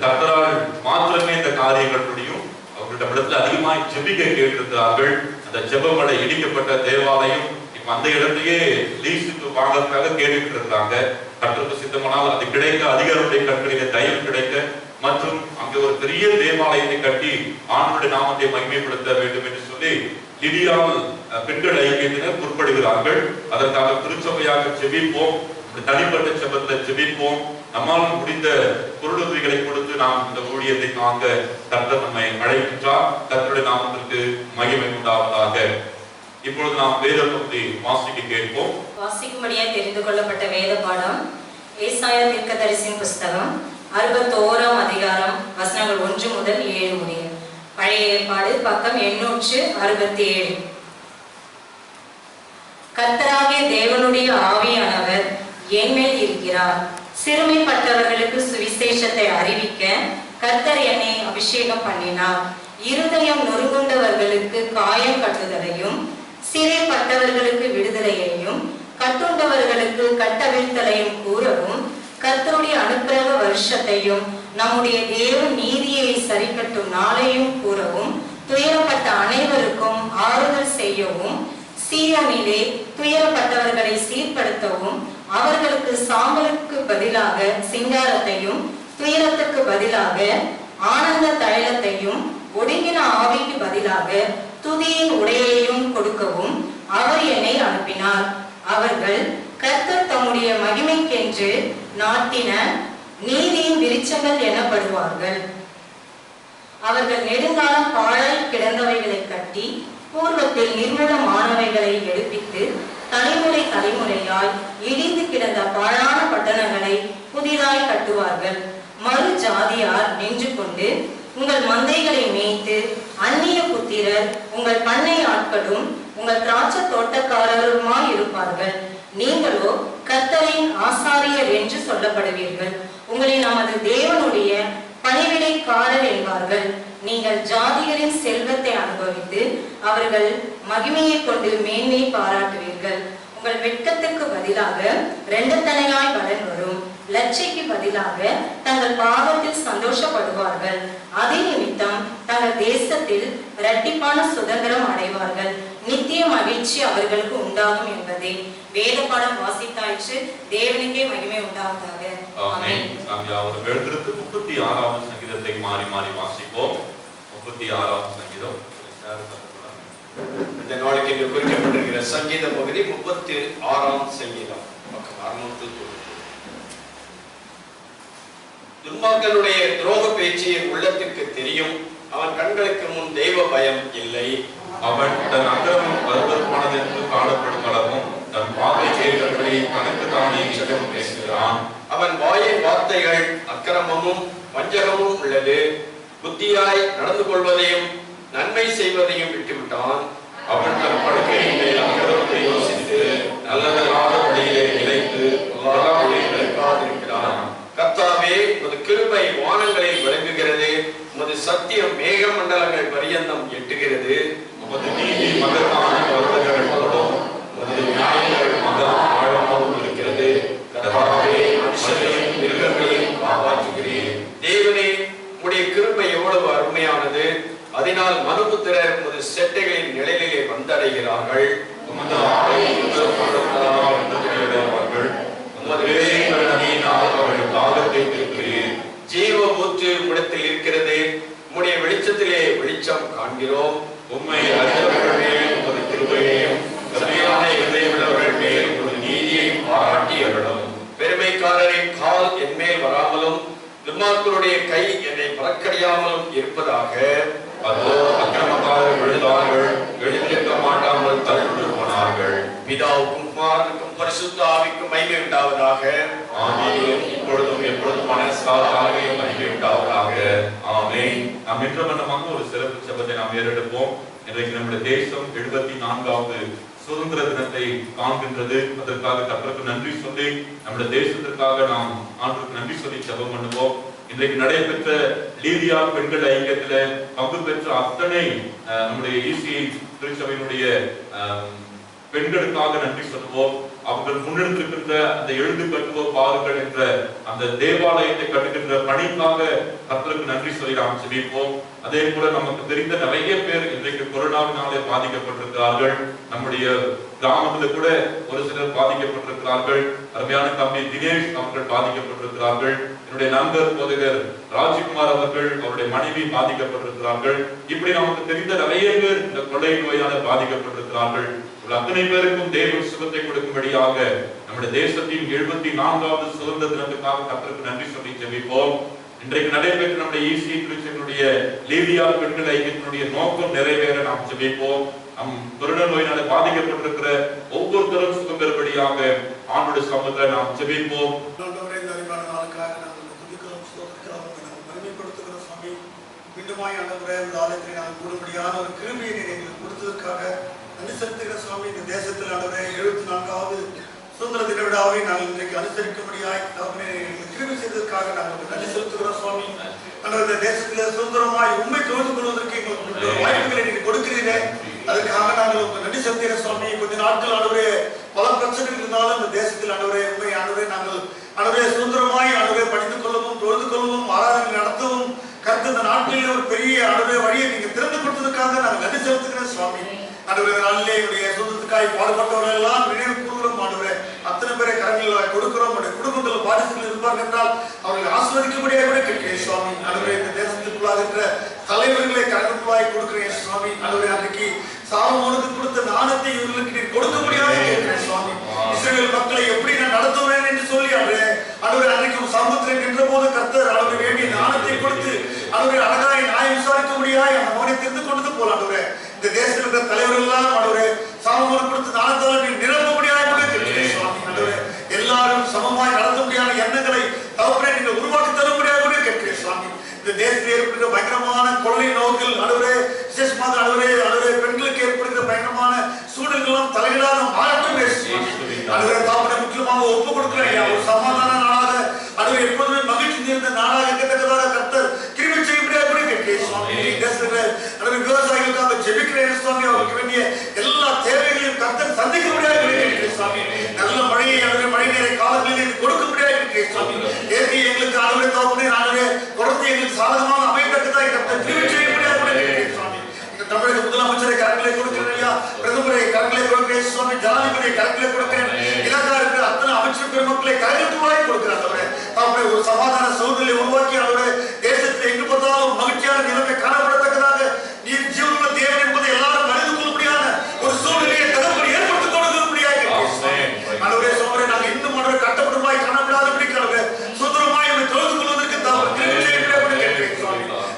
கர்த்தரால் மாத்திரமே இந்த காரியங்கள் முடியும். அவர்களிடத்துல அதிகமாய் ஜெபிக்க கேட்டிருக்கிறார்கள். அந்த ஜெபமலை இடிக்கப்பட்ட தேவாலயம் இப்ப அந்த இடத்தையே லீஸுக்கு வாங்கறதுக்காக கேட்டுட்டு இருக்கிறாங்க. கர்த்தருக்கு சித்தமானால் அது கிடைக்க, அதிகாரிகளுடைய கண்களிலே தயவு கிடைக்க மற்றும் அங்கே ஒரு பெரிய தேவாலயத்தை கட்டி ஆண்டவருடைய நாமத்தை மகிமைப்படுத்த வேண்டும் என்று சொல்லி லிடியாவில் பெண்கள் ஐக்கியத்தினர் முற்படுகிறார்கள். அதற்காக திருச்சபையாக ஜெபிப்போம். தனிப்பட்ட ஜெபத்தில் ஜெபிப்போம். நம்மால் முடிந்த பொருளுதவிகளை கொடுத்து நாம் இந்த ஊழியத்தை தாங்க கர்த்தர் நம்மை அழைக்கின்றார். கர்த்தருடைய நாமத்திற்கு மகிமை உண்டாவதாக. இப்பொழுது நாம் வேத பகுதி வாசிக்க கேட்போம். வாசிக்கும்படியாய் தெரிந்து கொள்ளப்பட்ட வேத பாடம் ஏசாயா தீர்க்கதரிசியின் புஸ்தகம் 61ஆம் அதிகாரம் வசனங்கள் 1 முதல் 7 முடிய. பழைய ஏற்பாடு பக்கம் 867. கர்த்தராகிய தேவனுடைய ஆவியானவர் என்மேல் இருக்கிறார். சிறுமைப்பட்டவர்களுக்கு சுவிசேஷத்தை அறிவிக்க கர்த்தர் என்னை அபிஷேகம் பண்ணினார். இருதயம் நொறுங்குண்டவர்களுக்கு காயம் கட்டுதலையும், சிறைப்பட்டவர்களுக்கு விடுதலையையும், கட்டுண்டவர்களுக்கு கட்டவிழ்த்தலையும் கூறவும், கர்த்தருடைய அனுக்கிரக வருஷத்தையும் நம்முடைய தேவன் நீதியை சரிக்கட்டும் நாளையும் கூறவும், துயரப்பட்ட அனைவருக்கும் ஆறுதல் செய்யவும், சீயோனிலே துயரப்பட்டவர்களை சீர்படுத்தவும், அவர்களுக்கு சாம்பலுக்கு பதிலாக சிங்காரத்தையும், துயரத்துக்கு பதிலாக ஆனந்த தைலத்தையும், ஒடுங்கின ஆவிக்கு பதிலாக துதியின் உடையையும் கொடுக்கவும் அவர் என்னை அனுப்பினார். அவர்கள் கர்த்தர் தம்முடைய மகிமைக்கென்று நாட்டின நீதியின் விருட்சங்கள் எனப்படுவார்கள். அவர்கள் நெடுங்காலம் பாழாய் கிடந்தவைகளை கட்டி, பூர்வத்தில் நிர்மூலமானவைகளை எடுப்பித்து, தலைமுறை தலைமுறையாய் இடிந்து கிடந்த பாழான பட்டணங்களை புதிதாய் கட்டுவார்கள். மறு ஜாதியார் நின்று கொண்டு உங்கள் மந்தைகளை மேய்த்து அந்நிய புத்திரர் உங்கள் பண்ணை ஆட்களும் உங்கள் திராட்சை தோட்டக்காரருமாய் இருப்பார்கள். நீங்களோ கர்த்தரின் ஆசாரியர் என்று சொல்லப்படுவீர்கள். உங்களை நமது தேவனுடைய பணிவிடைக்காரர் என்பார்கள். நீங்கள் ஜாதிகளின் செல்வத்தை அனுபவித்து அவர்கள் மகிமையை கொண்டு மேன்மை பாராட்டுவீர்கள். உங்கள் வெட்கத்துக்கு பதிலாக 2 தனையாய் பலன் வரும். லட்சைக்கு பதிலாக தங்கள் பாவத்தில் சந்தோஷப்படுவார்கள். அதே நிமித்தம் தங்கள் தேசத்தில் இரட்டிப்பான சுதந்திரம் அடைவார்கள். நித்திய மகிழ்ச்சி அவர்களுக்கு உண்டாகும் என்பதே. வேத பாடம் வாசித்தாயிற்று. தேவனுக்கே மகிமை உண்டாவதாக. ஆமென். நாம் யாவரும் எழுந்திருந்து 36வது சங்கீதத்தை மாறி மாறி வாசிப்போம். 36வது சங்கீதம். இந்த நாளுக்கு இன்று குறிக்கப்பட்டிருக்கிற சங்கீத பகுதி 36ஆம் சங்கீதம், பக்கம் 690. துன்மார்க்கனுடைய துரோக பேச்சு என் உள்ளத்திற்கு தெரியும். அவன் கண்களுக்கு முன் தெய்வ பயம் இல்லை. அவன் தன் அக்கிரமம் வருவதற்கானது என்று காணப்படும் அளவும் தன் பாதை செயல்களை தனக்கு தானே இஷ்டம் பேசுகிறான். அவன் வாயின் வார்த்தைகள் அக்கிரமமும் வஞ்சகமும் உள்ளது. புத்தியாய் நடந்து கொள்வதையும் நன்மை செய்வதையும் விட்டுவிட்டான். அவன் தன் படுக்கையின் மேல் அக்கிரமத்தை யோசித்து நல்லதல்லாத வழியிலே நிலைத்து இருக்கிறான். கர்த்தாவே, உமது கிருபை வானங்களில் விளங்குகிறது. உமது சத்தியம் மேக மண்டலங்கள் பரியந்தம் எட்டுகிறது. உமது நீதி மகத்தான பர்வதங்களோடும் உமது நியாயங்கள் மகா ஆழமாகவும் இருக்கிறது. கர்த்தாவே, மனுஷரையும் மிருகங்களையும் காப்பாற்றுகிறீர். தேவனே, உம்முடைய கிருபை எவ்வளவு அருமையானது. அதனால் மனுபுத்திரர் உமது செட்டைகளின் நிழலிலே வந்தடைகிறார்கள். உமது ஆடையை உதவப்படுவதால் வந்தடைவார்கள். உமது வேலைகள் நதியினால் அவர்கள் தாகத்தை தீர்க்கிறீர். ஜீவ ஊற்று உம்மிடத்தில் இருக்கிறது. உம்முடைய வெளிச்சத்திலே வெளிச்சம் காண்கிறோம். உம்மை அறிந்தவர்கள் மேல் உமது கிருபையையும் சரியான இதயமுள்ளவர்கள் மேல் உமது நீதியையும் பாராட்டி அருளும். பெருமைக்காரரின் கால் என் மேல் வராமலும் துன்மார்க்கருடைய கை என்னை பறக்கடியாமலும் இருப்பதாக. அதோ அக்கிரமக்காரர் விழுந்தார்கள், எழுந்திருக்க மாட்டாமல் தள்ளுண்டு போனார்கள். பிதாவுக்கும் குமாரனுக்கும் பரிசுத்த ஆவிக்கும் மகிமை உண்டாவதாக. ஆமென். இப்பொழுதும் எப்பொழுதுமான சதாகாலமே மகிமை உண்டாவதாக. ஆமென். நாம் இன்று மன்னமாக ஒரு சிறப்பு ஜெபத்தை நாம் ஏறெடுப்போம். இன்றைக்கு நம்முடைய தேசம் 74வது சுதந்திர தினத்தை காண்கின்றது. அதற்காக கர்த்தருக்கு நன்றி சொல்லி நம்முடைய தேசத்திற்காக நாம் ஆண்டவருக்கு நன்றி சொல்லி ஜெபம் பண்ணுவோம். இன்றைக்கு நடைபெற்ற லீதியா பெண்கள் ஐக்கியத்துல பங்கு பெற்ற அத்தனை நம்முடைய ஈசி திருச்சபையினுடைய பெண்களுக்காக நன்றி சொல்லுவோம். அவர்கள் முன்னெடுத்திருக்கின்ற அந்த எழுந்து கட்டுவோம் பாருங்கள் என்ற அந்த தேவாலயத்தை கட்டுகின்ற பணிக்காக கர்த்தருக்கு நன்றி சொல்லி நாம் ஜெபிப்போம். அதே போல நமக்கு தெரிந்த நிறைய பேர் இன்றைக்கு கொரோனாவினாலே பாதிக்கப்பட்டிருக்கிறார்கள். நம்முடைய கிராமத்தில் கூட ஒரு சிலர் பாதிக்கப்பட்டிருக்கிறார்கள். அருமையான தம்பி தினேஷ் அவர்கள் பாதிக்கப்பட்டிருக்கிறார்கள். என்னுடைய நண்பர் போதகர் ராஜ்குமார் அவர்கள் அவருடைய மனைவி பாதிக்கப்பட்டிருக்கிறார்கள். இப்படி நமக்கு தெரிந்த நிறைய பேர் இந்த கொள்ளை நோயால் பாதிக்கப்பட்டிருக்கிறார்கள். அத்தனை பேருக்கும் தேவன் சுகத்தை கொடுக்கும்படியாக நம்முடைய தேசத்தின் 74வது சுதந்திர தினத்துக்காக கர்த்தருக்கு நன்றி சொல்லி ஜெபிப்போம். இன்றைக்கு நடைபெற்ற நம்முடைய ஈசி திருச்சபையினுடைய லீதியா பெண்கள் ஐக்கியத்தினுடைய நோக்கம் நிறைவேற நாம் ஜெபிப்போம். நம் கொரோனா நோயினால பாதிக்கப்பட்டிருக்கிற ஒவ்வொருத்தரும் சுகம் பெறும்படியாக ஆண்டவருடைய சமூகத்தை நாம் ஜெபிப்போம். மீண்டுமாய் ஆண்டவரே, இந்த ஆலயத்தை நாங்கள் கூடும்படியான ஒரு கிருபையை எங்களுக்கு கொடுத்ததற்காக அனுசரித்துகிற சுவாமி. இந்த தேசத்தில் ஆண்டவரே 74வது சுதந்திர தின விழாவை நாங்கள் இன்றைக்கு அனுசரிக்கும்படியாய் கிருபை செய்ததற்காக நாங்கள் நன்றி செலுத்துகிறோம் சுவாமி. ஆண்டவர், இந்த தேசத்தில் சுதந்திரமாய் உண்மை தொழுது கொள்வதற்கு எங்களுக்கு வாய்ப்புகளை நீங்க கொடுக்கிறீர்கள். அதுக்காக நாங்கள் உங்களுக்கு நன்றி செலுத்துகிற சுவாமி. கொஞ்ச நாட்கள் ஆண்டவரே பல பிரச்சனைகள் இருந்தாலும் இந்த தேசத்தில் ஆண்டவரே உண்மை ஆண்டவரே நாங்கள் ஆண்டவரே சுதந்திரமாய் ஆண்டவரே படித்துக் கொள்ளவும் தொழுது கொள்ளவும் ஆராதனை நடத்தவும் கருத்து இந்த நாட்களில் ஒரு பெரிய ஆண்டவரே வழியை நீங்க திறந்து கொடுத்ததுக்காக நாங்கள் நன்றி செலுத்துகிறேன் சுவாமி. ஆண்டவரே, நாளிலே என்னுடைய சொந்தத்துக்காய் பாடுபட்டவர்கள் எல்லாம் நினைவு கூறுகிறோம். ஆண்டவரே, அத்தனை பேரை கரங்களில் கொடுக்கிறோம். நம்முடைய குடும்பத்தில் பாதிப்புகள் இருப்பார்கள் என்றால் அவர்களை ஆஸ்வதிக்கும்படியாக கூட கேட்கிறேன் சுவாமி. ஆண்டவரே, இந்த தேசத்துக்குள்ளாகின்ற தலைவர்களை கரங்களுக்குள்ளாய் கொடுக்கிறேன் சுவாமி. ஆண்டவரே, அன்றைக்கு சாலமோனுக்கு கொடுத்த ஞானத்தை இவர்களுக்கு நீர் கொடுக்க முடியாது கேட்கிறேன் சுவாமி. இஸ்ரவேல் மக்களை எப்படி நான் நடத்துவேன் என்று சொல்லி ஆண்டவரே அன்றைக்கு சமுத்திரம் நின்ற போது கர்த்தர் ஆண்டவரே வேண்டிய ஞானத்தை கொடுத்து ஆண்டவரே அழகாய் நியாயம் விசாரிக்க முடியாது அந்த மகனை தெரிந்து கொண்டது போல ஆண்டவரே இந்த தேசத்தில் இருக்கிற தலைவர்கள் எல்லாம் ஆண்டவரே சாலமோனுக்கு கொடுத்த ஞானத்தால் நீ நிரப்ப முடியாது கேட்கிறேன் சுவாமி. ஆண்டவரே, எல்லாரும் சமமாய் நடத்த முடியாத எண்ணங்களை தகப்பனே நீங்கள் உருவாக்கி தர முடியாது கேட்கிறேன் சுவாமி. இந்த தேசத்தில் ஏற்படுகிற பயங்கரமான வாழ்க்கையில் ஆண்டவரே விசேஷமாக ஆண்டவரே பெண்களுக்கு ஏற்படுகிற பயங்கரமான சூழல்களும் தலைகளாக மாறட்டும் ஆண்டவரே தாப்பனை முக்கியமாக ஒப்பு கொடுக்கிறேன் ஐயா. ஒரு சமாதான நாளாக ஆண்டவரே எப்போதுமே மகிழ்ச்சி நிறைந்த நாளாக இருக்கத்தக்கதாக கர்த்தர் கிருபை செய்யும்படியாக கூட கேட்கிறேன் சுவாமி. ஆண்டவரே விவசாயிகளுக்காக ஜெபிக்கிறேன் சுவாமி. அவருக்கு வேண்டிய எல்லா தேவைகளையும் கர்த்தர் சந்திக்கும்படியாக கூட கேட்கிறேன் சுவாமி. நல்ல மழையை ஆண்டவரே மழை நேர காலங்களில் கொடுக்கும்படியாக கேட்கிறேன் சுவாமி. ஏற்கனவே எங்களுக்கு ஆண்டவரே தாப்பனை ஆண்டவரே தொடர்ந்து எங்களுக்கு சாதகமாக அமைத்தக்கதாக கர்த்தர் கிருபை செய்யும்படியாக கூட கேட்கிறேன் சுவாமி. தமிழக முதலமைச்சரை கரங்களை கொடுக்கிறேன் ஐயா. பிரதமரை கரங்களை கொடுக்கிறேன் சுவாமி. ஜனாதிபதியை கரங்களை கொடுக்கிறேன். இலக்கா இருக்கிற அத்தனை அமைச்சர் பெருமக்களை கரகத்துவாய் கொடுக்கிறார் அவரே. அவரை ஒரு சமாதான சூழ்நிலை உருவாக்கி அவருடைய தேசத்தில் எங்கு பார்த்தாலும் மகிழ்ச்சியான நிலைமை காணப்படத்தக்கதாக நீர் ஜீவனுள்ள தேவன் என்பதை எல்லாரும் அறிந்து கொள்ளும்படியான ஒரு சூழ்நிலையை தகவல் ஏற்படுத்திக் கொடுக்கும்படியாக அவரே சோமரே நாங்கள் இன்னும் அவரை கட்டப்படுமாய் காணப்படாதபடி அவரே சுதந்திரமாய் அவரை தொழுது கொள்வதற்கு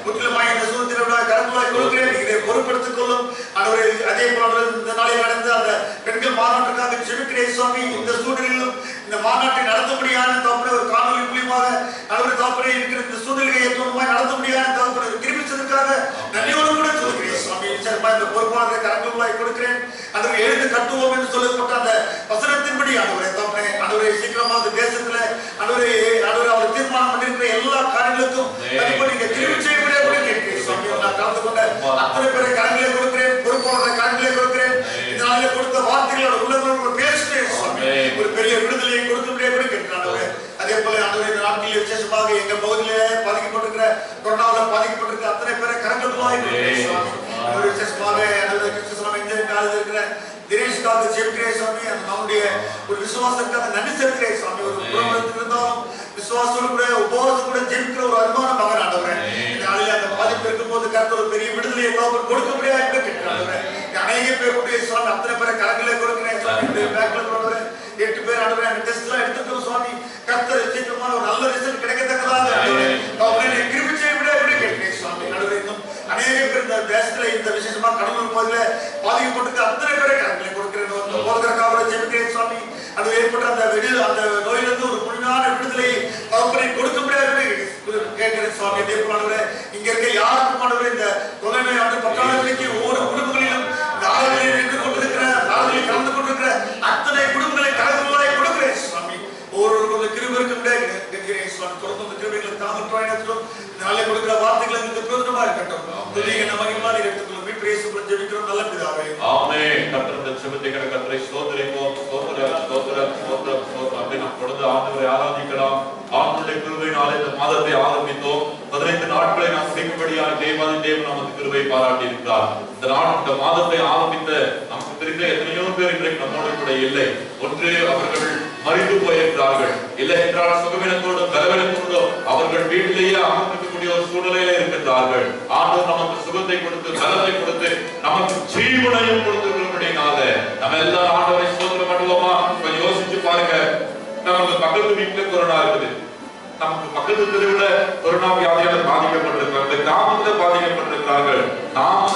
முற்றிலுமாய் இந்த சுதந்திர கரங்களாய் கொடுக்கிறேன். இதை பொறுப்படுத்திக் கொள்ளும் அவரை. அதே போல இந்த நாளில் நடந்த அந்த பெண்கள் மாநாட்டுக்காக ஜெபிக்கிறேன் சுவாமி. இந்த சூழ்நிலையிலும் இந்த மாநாட்டை நடத்தபடியான தகப்பனை ஒரு காணொலி மூலியமாக அவருடைய தகப்பனை இருக்கிற இந்த சூழ்நிலையை ஏற்றமாய் நடத்தபடியான தகப்பனை கிருபிச்சதற்காக நன்றியோடு கூட சொல்கிறேன் சுவாமி. இந்த பொறுப்பாளரை கரங்களாய் கொடுக்கிறேன். அதை எழுந்து கட்டுவோம் என்று சொல்லப்பட்ட அந்த வசனத்தின்படி ஆண்டவரே தகப்பனை ஆண்டவரை சீக்கிரமாக தேசத்துல ஆண்டவரை அவர் தீர்மானம் பண்ணியிருக்கிற எல்லா காரியங்களுக்கும் நீங்க கிருபை செய்யக்கூடிய கூட கேட்கிறேன் சுவாமி. நான் கலந்து கொண்ட அத்தனை பேரை கரங்களை கொடுக்கிறேன். பொறுப்பாளரை கரங்களை கொடுக்கிறேன். இந்த நாளில் கொடுத்த வார்த்தைகளோட உள்ளவர்கள் பேசுகிறேன் சுவாமி. ஒரு பெரிய விடுதலையை கொடுக்கக்கூடிய கூட கேட்கிறாங்க. அதே போல ஆண்டவரே இந்த நாட்டில் விசேஷமாக எங்க பகுதியிலே பாதிக்கப்பட்டிருக்கிற கொரோனாவில் பாதிக்கப்பட்டிருக்கிற அத்தனை பேரை கரங்களாய் கொடுக்கிறேன் சுவாமி. விசேஷமாக கிறிஸ்துவ இன்ஜினியரிங் காலேஜ் இருக்கிற தினேஷ்காக ஜெபிக்கிறேன் சுவாமி. நம்முடைய ஒரு விசுவாசத்துக்காக நன்றி செலுத்துகிறேன் சுவாமி. ஒரு குடும்பத்தில் இருந்தாலும் விசுவாசத்தோடு கூட உபவாசம் கூட ஜெபிக்கிற ஒரு அருமையான மகன் ஆண்டவரே. இந்த நாளில் அந்த பாதிப்பு இருக்கும் போது கருத்து ஒரு பெரிய விடுதலையை கொடுக்க முடியாது கேட்கிறாங்க. அநேக பேருடைய சுவாமி அத்தனை பேரை கரங்களை கொடுக்கிறேன் சுவாமி. 8 பேர் ஆண்டவரே அந்த டெஸ்ட் எல்லாம் எடுத்துக்கிறோம் சுவாமி. கர்த்தர் சீக்கிரமான ஒரு நல்ல ரிசல்ட் கிடைக்கத்தக்கதாக கிருபை செய்யும்படியாக கேட்கிறேன் சுவாமி. ஆண்டவரே இன்னும் அநேக பேர் இந்த தேசத்துல இந்த விசேஷமா கடலூர் பகுதியில பாதிக்கப்பட்டு அத்தனை பேரை கரங்களை கொடுக்கிறேன். போதகருக்காக ஜெபிக்கிறேன் சுவாமி. அது ஏற்பட்ட அந்த நோயிலிருந்து ஒரு முழுமையான விடுதலை தகப்பனை கொடுக்க முடியாது கேட்கிறேன் சுவாமி. அதே போல இங்க இருக்க யாருக்கும் ஆண்டவரே இந்த தொலைநோய் ஆண்டு பக்காலத்திற்கு ஒவ்வொரு குடும்பங்களிலும் இந்த ஆளுநர்கள் நின்று கொண்டிருக்கிற ஆளுநர்கள் கலந்து கொண்டிருக்கிற அத்தனை குடும்பங்களை கலந்துகளாய் கொடுக்கிறேன் சுவாமி. ஒவ்வொரு கிருபருக்கு கேட்கிறேன் சுவாமி. தொடர்ந்து இந்த கிருபைகளை தாமற்றாயினத்திலும் நாளை கொடுக்கிற வார்த்தைகள் எங்களுக்கு பிரயோஜனமா இருக்கட்டும். மகிழ்ச்சியாக எடுத்துக்கொள்ளும். ஜெபிக்கிறோம் நல்ல பிதாவே. ஆமென். கர்த்தருடைய செபத்தை கர்த்தரை ஸ்தோத்திரிப்போம். ஸ்தோத்திரம் அப்படி நாம் தொடர்ந்து ஆண்டவரை ஆராதிக்கலாம். ஆண்டவருடைய கிருபையினாலே இந்த மாதத்தை ஆரம்பித்தோம். 15 நாட்களை நாம் முடிக்கும்படியாக தேவன் நமக்கு கிருபை பாராட்டி இருக்கிறார். இந்த மாதத்தை ஆரம்பித்த நமக்கு தெரிந்த எத்தனையோ பேர் இன்றைக்கு நம்மோடு கூட இல்லை. ஒன்று அவர்கள் மறித்து போயிருக்கிறார்கள். இல்லை என்றால் சுகவீனத்தோடும் பலவீனத்தோடும் அவர்கள் வீட்டிலேயே அமர்ந்திருக்கக்கூடிய ஒரு சூழ்நிலையில இருக்கின்றார்கள். ஆண்டவர் நமக்கு சுகத்தை கொடுத்து பலத்தை கொடுத்து நமக்கு ஜீவனையும் கொடுத்திருக்கிறபடினால நம்ம எல்லாரும் ஆண்டவரை ஸ்தோத்திரம் பண்ணுவோமா? கொஞ்சம் யோசிச்சு பாருங்க. நமக்கு பக்கத்து வீட்டுல கொரோனா இருக்குது. நமக்கு பக்கத்து தெருவுல கொரோனா வியாதியால் பாதிக்கப்பட்டிருக்கிறார்கள். கிராமத்துல பாதிக்கப்பட்டிருக்கிறார்கள். நாம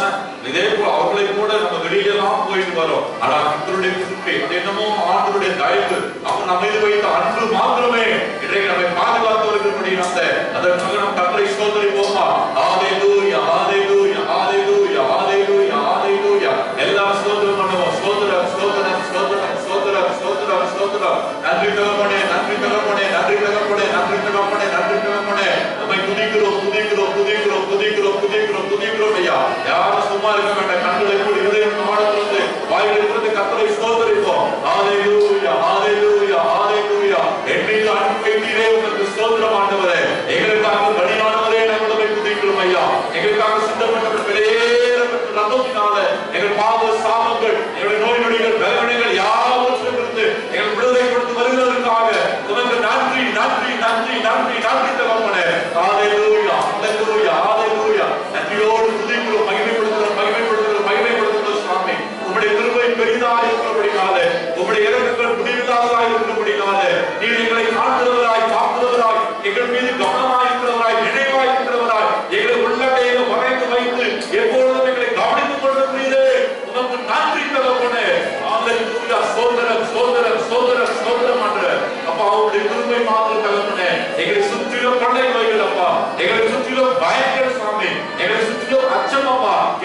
இதே போல அவர்களை கூட நம்ம வெளியெல்லாம் போயிட்டு வரோம். ஆனா கர்த்தருடைய கிருபை அது என்னமோ ஆண்டவருடைய தயவு அவர் நம்ம மீது வைத்த அன்பு மாத்திரமே இன்றைக்கு நம்மை பாதுகாத்து வருகிறபடினால அதற்காக நாம் கர்த்தரை ஸ்தோத்திரிப்போமா? ஹalleluya ஹalleluya ஹalleluya ஹalleluya ஹalleluya. எல்லாம் ஸ்தோத்திரம் பண்ணுவோம். ஸ்தோத்திரம் ஸ்தோத்திரம் ஸ்தோத்திரம் ஸ்தோத்திரம் ஸ்தோத்திரம் ஸ்தோத்திரம். நன்றி தகப்பனே நன்றி தகப்பனே நன்றி தகப்பனே நன்றி தகப்பனே நன்றி தகப்பனே. நம்மை துதிக்கிறோம் துதிக்கிறோம் துதிக்கிறோம் துதிக்கிறோம் துதிக்கிறோம் துதிக்கிறோம் ஐயா. யாரும் சும்மா இருக்க வேண்டாம். கண்களை மூடி இதயம் ஆழத்திலிருந்து வாயிலிருந்து கர்த்தரை ஸ்தோத்திரிப்போம். ஹalleluya ஹalleluya ஹalleluya. என்னைக்கு அன்பை நீரே உங்களுக்கு ஸ்தோத்திரம் ஆண்டவரே. எங்களுக்காக பலியானவரே நம்மை துதிக்கிறோம் ஐயா. எங்களுக்காக சிந்தப்பட்ட பெரியேறப்பட்ட ரத்தத்தினால எங்கள் பாவ சாபங்கள் எங்களுடைய நோய் நொடிகள் பலவீனங்கள் யாவற்றிலிருந்து எங்கள் விடுதலை கொடுத்து வருகிறதற்காக உமக்கு நன்றி நன்றி நன்றி நன்றி நன்றி தகப்பனே. ஹalleluya ஹalleluya ஹalleluya. நன்றியோடு துதிக்கிறோம் மகிமைப்படுத்துகிறோம் மகிமைப்படுத்துகிறோம் மகிமைப்படுத்துகிறோம் சுவாமி. உம்முடைய கிருபை பெரிதாக இருக்கிறபடினாலே உம்முடைய இரக்கங்கள் முடிவில்லாததாக இருக்கிறபடினாலே நீர் எங்களை காண்கிறவராய் காக்கிறவராய் எங்கள் மீது கவனமாய் இருக்கிறவராய் நினைவாய் இருக்கிறவராய் எங்களை உள்ளடையில வரைந்து வைத்து எப்பொழுதும் எங்களை கவனித்துக் கொள்ளக்கூடியதே உமக்கு நன்றி தகப்பனே. ஹalleluya ஸ்தோத்திரம் ஸ்தோத்திரம் ஸ்தோத்திரம் ஸ்தோத்திரம் ஆண்டவரே. அப்பா உம்முடைய கிருபை மாத்திரம் தகப்பனே. எங்களை சுற்றிலும் கொள்ளை நோய்கள் அப்பா, எங்களை சுற்றிலும் பயங்கர சுவாமி, எங்களை சுற்றிலும் அச்சம்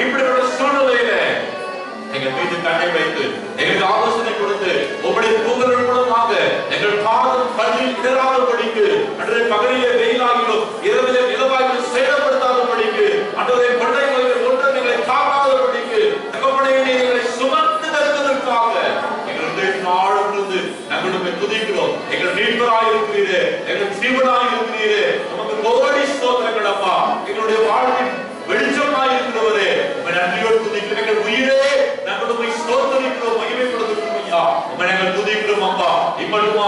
இப்படிப்பட்ட சூழ்நிலையில எங்கள் மீது கண்ணை வைத்து எங்களுக்கு ஆலோசனை கொடுத்து உங்களுடைய தூதர்கள் மூலமாக எங்கள் காதல் கண்ணில் இடராதபடிக்கு அன்றைய பகலிலே வெயிலாகிலும் இரவிலே நிலவாகிலும் சேதப்படுத்தாதபடிக்கு அன்றைய கொண்டை நோய்கள் ஒன்று எங்களை தாக்காதபடிக்கு எங்களை சுமந்து தருவதற்காக எங்களுடைய ஆழமிருந்து நாங்கள் துதிக்கிறோம். எங்கள் மீட்பராய் இருக்கிறீரே, எங்கள் ஜீவனாய் இருக்கிறீரே, நமக்கு கோடி ஸ்தோத்திரங்கள் அப்பா. எங்களுடைய வாழ்வின் வெளிச்சமாய் இருக்கிறவரே, நன்றியோடு துதிக்கிறோம். எங்கள் உயிரே நாங்கள் உம்மை ஸ்தோத்திரிக்கிறோம், மகிமைப்படுத்துகிறோம் ஐயா. உம்மை நாங்கள் துதிக்கிறோம் அப்பா. இம்மட்டுமா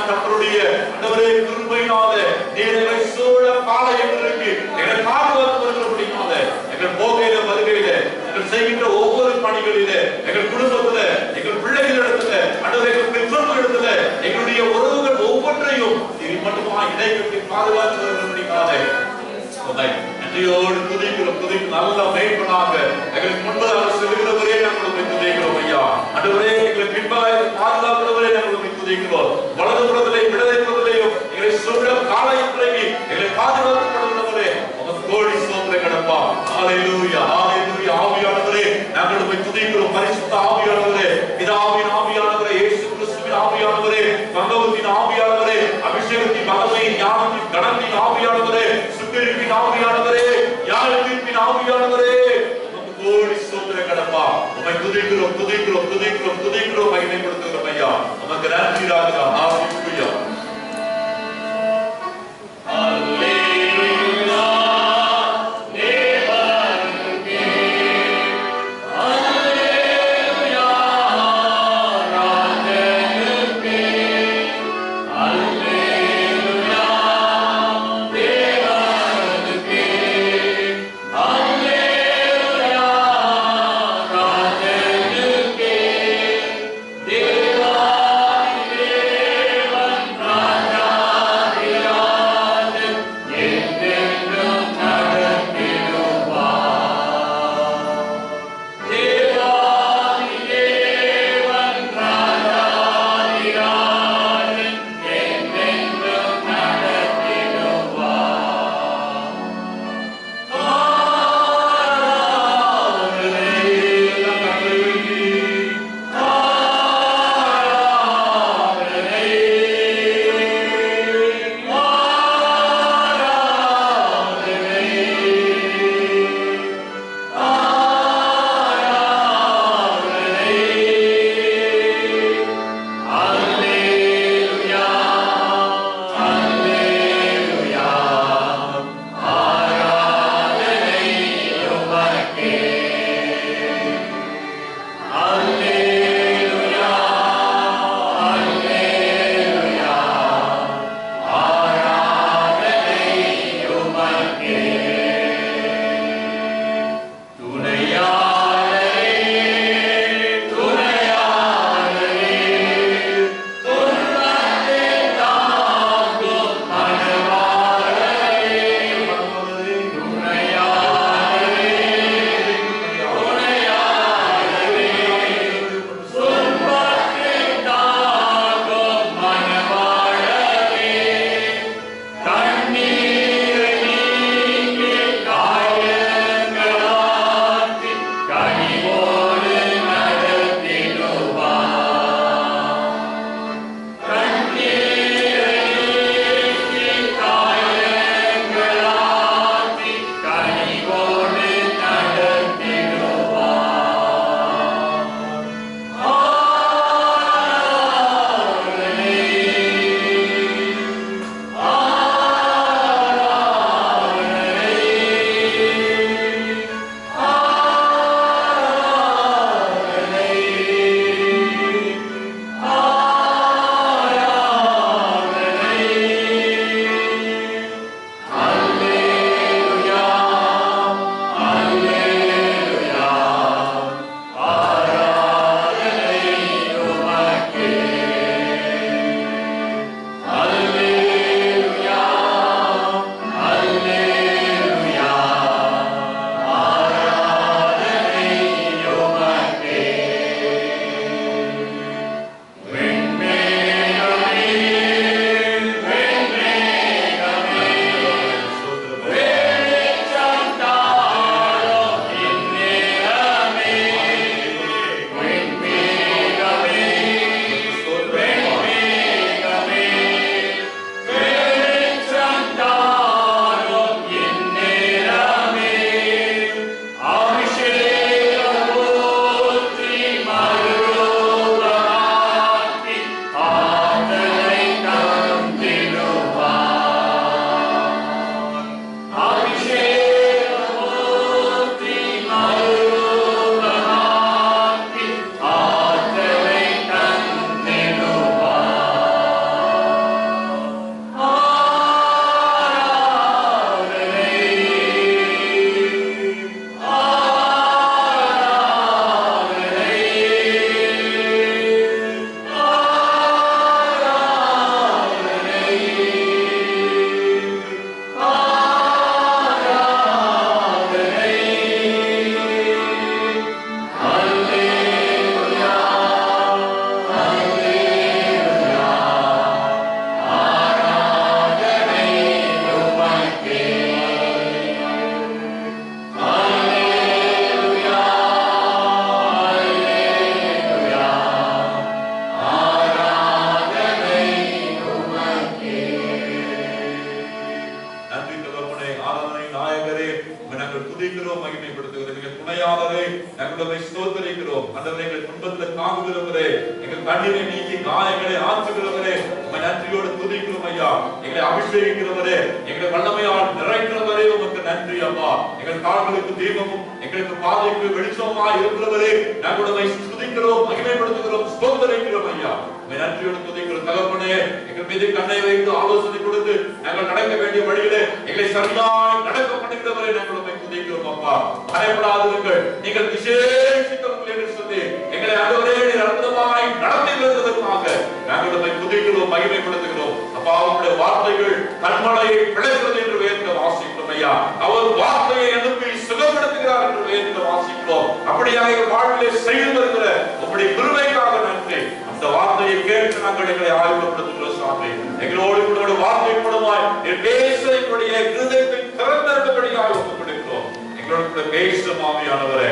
கர்த்தருடைய ஆண்டவரே கிருபையினால நீர் எங்களை சூழ பாளையம் இருக்கு எங்களை பாதுகாத்து வருகிறபடினால எங்கள் போகையில வருகையில எங்கள் செய்கின்ற ஒவ்வொரு பணிகளிலே எங்கள் குடும்பத்துல எங்கள் பிள்ளைகளிடத்துல ஆண்டவரே எங்கள் பெற்றோர்களிடத்துல எங்களுடைய உறவுகள் ஒவ்வொன்றையும் நீர் மட்டுமா இடைக்கட்டி பாதுகாத்து வருகிறபடினால நன்றியோடு துதிக்கிறோம். நல்ல மேய்ப்பனாக எங்களுக்கு முன்பதாக செல்கிறவரே நாங்கள் உம்மை துதிக்கிறோம் ஐயா. ஆண்டவரே எங்களை பின்பதாக பாதுகாக்கிறவரே நாங்கள் உம்மை துதிக்கிறோம். வலதுபுறத்திலே இடதுபுறத்திலேயும் எங்களை சூழ காலையில் இறங்கி எங்களை பாதுகாக்கப்படுகிறவரே உமக்கு கோடி ஸ்தோத்திரங்கள் அப்பா. ஹல்லேலூயா ஹல்லேலூயா. ஆவியானவரே நாங்கள் உம்மை துதிக்கிறோம். பரிசுத்த ஆவியானவரே, பிதாவின் ஆவியானவரே, இயேசு கிறிஸ்துவின் ஆவியானவரே, பங்கவத்தின் ஆவியானவரே, அபிஷேகத்தின் மகிமை ஞானத்தின் கனத்தின் ஆவியானவரே, சுத்திகரிப்பின் ஆவியானவரே, யாழ்ப்பின் ஆவியானவரே உமக்கு கோடி ஸ்தோத்திரங்கள் அப்பா. உம்மை துதிக்கிறோம் துதிக்கிறோம் துதிக்கிறோம் துதிக்கிறோம் மகிமைப்படுத்துகிறோம் ஐயா. உமக்கு நன்றி ராஜா. ஹல்லேலூயா. Deva நாங்கள் ஸ்தோத்திரிக்கிறோம். ஆண்டவரே, எங்கள் துன்பத்தில் தாங்குகிறவரே, எங்கள் கண்ணீரை நீக்கி காயங்களை ஆற்றுகிறவரே, உம்மை நன்றியோடு துதிக்கிறோம் ஐயா. எங்களை அபிஷேகிக்கிறவரே, எங்களை வல்லமையால் நிறைக்கிறவரே, உமக்கு நன்றி அப்பா. எங்கள் கால்களுக்கு தீபமும் எங்களுக்கு பாதைக்கு வெளிச்சமாய் இருக்கிறவரே, நாங்கள் உம்மை துதிக்கிறோம், மகிமைப்படுத்துகிறோம், ஸ்தோத்திரிக்கிறோம் ஐயா. உம்மை நன்றியோடு துதிக்கிறோம் தகப்பனே. எங்கள் மீது கண்ணை வைத்து ஆலோசனை கொடுத்து நாங்கள் நடக்க வேண்டிய வழியிலே எங்களை சரியாய் நடக்க பண்ணுகிறவரே, நாங்கள் உம்மை துதிக்கிறோம் அப்பா. பயப்படாதிருங்கள், நீங்கள் விசேஷித்தவர்கள் என்று சொல்லி எங்களை ஆண்டவரே நீர் அற்புதமாய் நடத்தி வருவதற்காக நாங்கள் உம்மை துதிக்கிறோம், மகிமைப்படுத்துகிறோம் அப்பா. உம்முடைய வார்த்தைகள் கண்மலையை பிளக்கிறது என்று வேதத்தில் வாசிக்கிறோம் ஐயா. அவர் வார்த்தையை அனுப்பி சுகப்படுத்துகிறார் என்று வேதத்தில் வாசிக்கிறோம். அப்படியாக எங்கள் வாழ்விலே செய்து வருகிற உம்முடைய கிருபைக்காக நன்றி. அந்த வார்த்தையை கேட்டு நாங்கள் எங்களை ஆய்வுபடுத்துகிறோம் சாமி. எங்களோடு உங்களோட வார்த்தை மூலமாய் நீர் பேசக்கூடிய இருதயத்தை திறந்திருக்கபடியாக ஒப்புக்கொடுக்கிறோம். எங்களோடு கூட பேசும் ஆவியானவரே.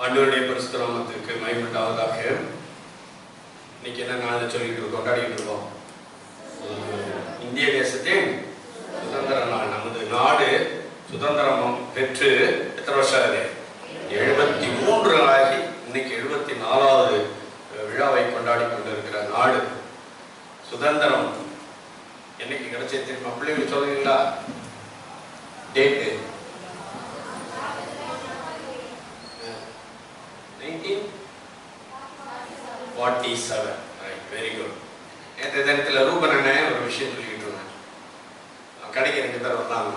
ஆண்டவருடைய பரிசுத்த நாமத்திற்கு மகிமை உண்டாவதாக. இன்னைக்கு என்ன நாள் சொல்லிட்டு கொண்டாடிட்டு இருக்கோம்? இந்திய தேசத்தின் சுதந்திர நாள். நமது நாடு சுதந்திரம் பெற்று எத்தனை வருஷம் ஆகுது? 73 ஆகி இன்னைக்கு 74வது விழாவை கொண்டாடி கொண்டிருக்கிற நாடு. சுதந்திரம் என்னைக்கு கிடைச்சது தெரியுமா? பிள்ளைங்களுக்கு சொல்லுவீங்களா? டேட்டு 1947. Very good. நேற்று தினத்தில் ரூபன் அண்ணன் ஒரு விஷயம் சொல்லிக்கிட்டு இருந்தேன். கடைக்கு 2 பேர் வந்தாங்க.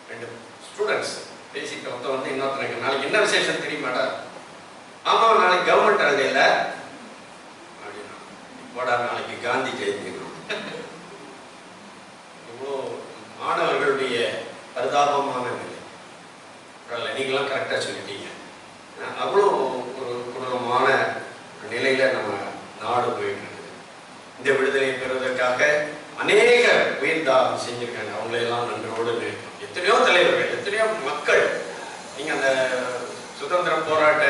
2 ஸ்டூடெண்ட்ஸ் பேசிட்டு ஒருத்தர் வந்து இன்னொருத்தருக்கு நாளைக்கு என்ன விசேஷம் தெரியுமாடா? ஆமாம், நாளைக்கு கவர்மெண்ட் ஹாலிடேல அப்படின்னா. இப்போடா நாளைக்கு காந்தி ஜெயந்தி. இவ்வளோ மாணவர்களுடைய பரிதாபமான நிலை. நீங்களாம் கரெக்டாக சொல்லிட்டீங்க. அவ்வளோ ஒரு கொடூரமான நிலையில நம்ம நாடு போயிட்டு இருக்குது. இந்த விடுதலை பெறுவதற்காக அநேக உயிர் தாகம் செஞ்சிருக்காங்க. அவங்களெல்லாம் நன்றோடு எத்தனையோ தலைவர்கள், எத்தனையோ மக்கள். நீங்க அந்த சுதந்திர போராட்ட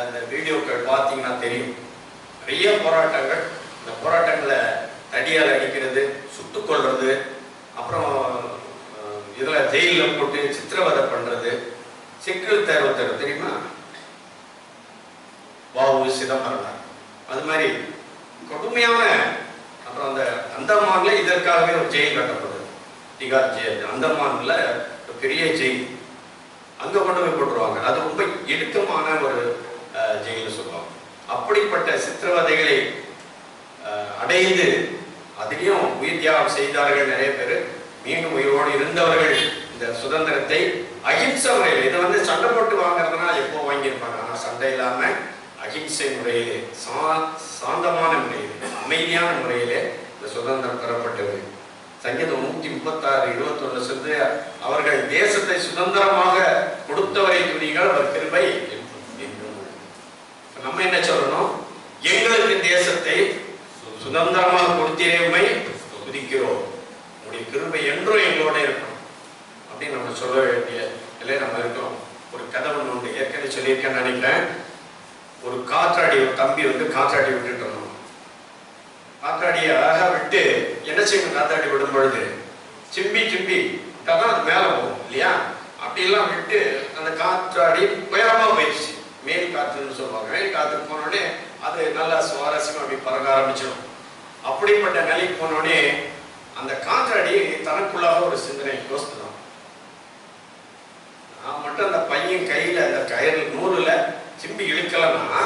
அந்த வீடியோக்கள் பார்த்தீங்கன்னா தெரியும். நிறைய போராட்டங்கள். இந்த போராட்டங்களை தடியால் அடிக்கிறது, சுட்டுக் கொள்றது, அப்புறம் இதில் ஜெயிலில் போட்டு சித்திரவதை பண்றது, சிக்கல் தேர்வு தருவது தெரியுமா? வாவு சிதம்பரம் அது மாதிரி கொடுமையான. அப்புறம் அந்த அந்தமான்ல இதற்காகவே ஒரு ஜெயில் கட்டப்படுது, திகார் ஜெயில். அந்தமான்ல பெரிய ஜெயில், அங்க கொண்டு போய் போட்டுருவாங்க. அது ரொம்ப இடுக்கமான ஒரு ஜெயில்னு சொல்லுவாங்க. அப்படிப்பட்ட சித்திரவதைகளை அடைந்து அதிலையும் உயிர் தியாகம் செய்தார்கள் நிறைய பேர். மீண்டும் உயிரோடு இருந்தவர்கள் இந்த சுதந்திரத்தை அகிம்சை முறையில், இதை வந்து சண்டை போட்டு வாங்குறதுனா எப்போ வாங்கியிருப்பாங்க. ஆனால் சண்டை இல்லாம அகிம்சை முறையிலே, சாந்தமான முறையிலே, அமைதியான முறையிலே இந்த சுதந்திரம் பெறப்பட்டது. சங்கீதம் 136:21 சொல்லுது, அவர்கள் தேசத்தை சுதந்திரமாக கொடுத்தவரை துதிகள் அவர் கிருபை. நம்ம என்ன சொல்லணும்? எங்களுக்கு தேசத்தை சுதந்திரமாக கொடுத்தீரேமை துதிக்கிறோம், உங்களுடைய கிருபை என்றும் எங்களோட இருக்கணும் அப்படின்னு நம்ம சொல்ல வேண்டிய நிலையை நம்ம இருக்கோம். ஒரு கதை ஒன்று உண்டு, ஏற்கனவே சொல்லியிருக்கேன்னு நினைக்கிறேன். ஒரு காற்றாடி, ஒரு தம்பி வந்து காற்றாடி விட்டுட்டு இருந்தோம். காற்றாடியை அழகா விட்டு என்ன செய்யணும்? காற்றாடி விடும் பொழுது சிம்பி சிம்பி தான் அது மேலே போகும் இல்லையா? அப்படி அப்படியெல்லாம் விட்டு அந்த காற்றாடி உயரமாக போயிடுச்சு. மேல் காற்றுன்னு சொல்லுவாங்க. மேல் காற்றுக்கு போனோடனே அது நல்லா சுவாரஸ்யமாக அப்படி பறக்க ஆரம்பிச்சிடும். அப்படிப்பட்ட நிலைக்கு போனோடனே அந்த காற்றாடி தனக்குள்ளாக ஒரு சிந்தனை யோசித்தான். நான் மட்டும் அந்த பையன் கையில் அந்த கயிறு நூறுல சிம்பி இழுக்கலன்னா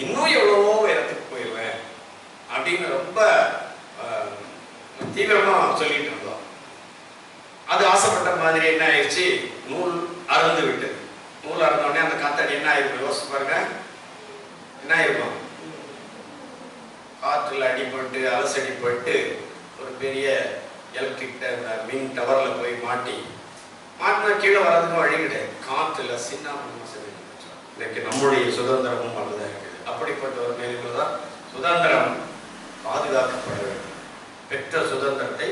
இன்னும் எவ்வளவோ இடத்துக்கு போயிடுவேன் அப்படின்னு ரொம்ப தீவிரமா சொல்லிட்டு இருந்தோம். அது ஆசைப்பட்ட மாதிரி என்ன ஆயிடுச்சு, நூல் அறுந்து விட்டது. நூல் அறுந்தோடனே அந்த காத்தாடி என்ன ஆயிருக்கும் யோசிச்சு பாருங்க. என்ன ஆயிருக்கும், காற்றுல அடிபட்டு அலசடி போயிட்டு ஒரு பெரிய எலக்ட்ரிக் மின் டவர்ல போய் மாட்டினா கீழே வர்றதுக்கு வழி கிடையாது. காற்றுல சின்ன இன்னைக்கு நம்முடைய சுதந்திரமும் அப்படிதான் இருக்குது. அப்படிப்பட்ட ஒரு நிலையில தான் சுதந்திரம் பாதுகாக்கப்பட வேண்டும். பெற்ற சுதந்திரத்தை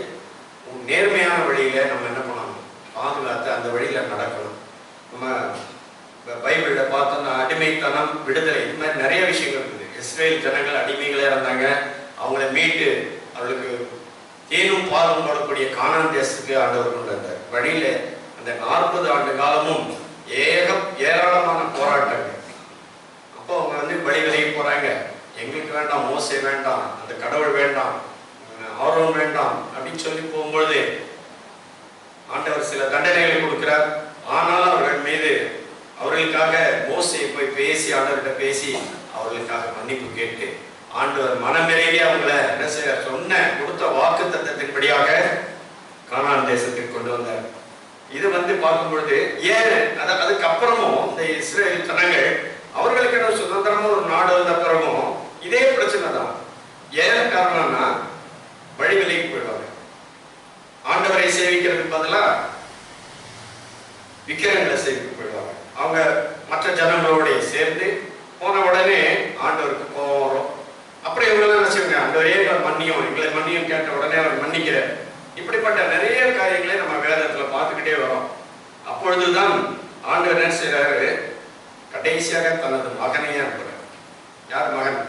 நேர்மையான வழியில நம்ம என்ன பண்ணணும், பாதுகாத்து அந்த வழியில நடக்கணும். நம்ம பைபிள்ல பார்த்தோம்னா அடிமைத்தனம், விடுதலை, இது மாதிரி நிறைய விஷயங்கள் இருக்குது. இஸ்ரேல் ஜனங்கள் அடிமைகளே இருந்தாங்க. அவங்கள மீட்டு அவர்களுக்கு தேனும் பாலும் போடக்கூடிய கானான் தேசத்துக்கு ஆண்டவர் கொண்டு வந்தார். வழியில அந்த 40 ஆண்டு காலமும் ஏராளமான போராட்டங்கள். அப்போ அவங்க வழி விலகி போறாங்க. எங்களுக்கு வேண்டாம், மோசே வேண்டாம், அந்த கடவுள் வேண்டாம், ஆரோன் வேண்டாம் அப்படின்னு சொல்லி போகும்பொழுது ஆண்டவர் சில தண்டனைகளை கொடுக்கிறார். ஆனாலும் அவர்கள் மீது அவர்களுக்காக மோசே போய் பேசி ஆண்டவர்கிட்ட பேசி அவர்களுக்காக மன்னிப்பு கேட்டு ஆண்டவர் மனமிறங்கி அவங்கள என்ன செய்ய கொடுத்த வாக்கு தத்தத்தின்படியாக கானான் தேசத்திற்கு கொண்டு வந்தார். இது பார்க்கும் பொழுது ஏன் அதுக்கப்புறமும் இந்த இஸ்ரேல் ஜனங்கள் அவர்களுக்கு சுதந்திரமும் ஒரு நாடு வந்த பிறகும் இதே பிரச்சனை தான். ஏன் காரணம்னா வழி விலகி போயிடுவாங்க. ஆண்டவரை சேவிக்கிறதுக்கு பதிலா விக்கிரங்களை சேவிக்க போயிடுவாங்க. அவங்க மற்ற ஜனங்களோட சேர்ந்து போன உடனே ஆண்டவருக்கு கோபம் வரும். அப்புறம் இவங்க என்ன செய்வாங்க, ஆண்டவரே மன்னியும், எங்களை மன்னியும் கேட்ட உடனே அவர் மன்னிக்கிறார். இப்படிப்பட்ட நிறைய காரியங்களை நம்ம வேதத்துல பார்த்துக்கிட்டே வரோம். அப்பொழுதுதான் ஆண்டவர் என்ன செய்யறாரு, கடைசியாக தனது மகனையே அனுப்புறாரு. யார் மகன்?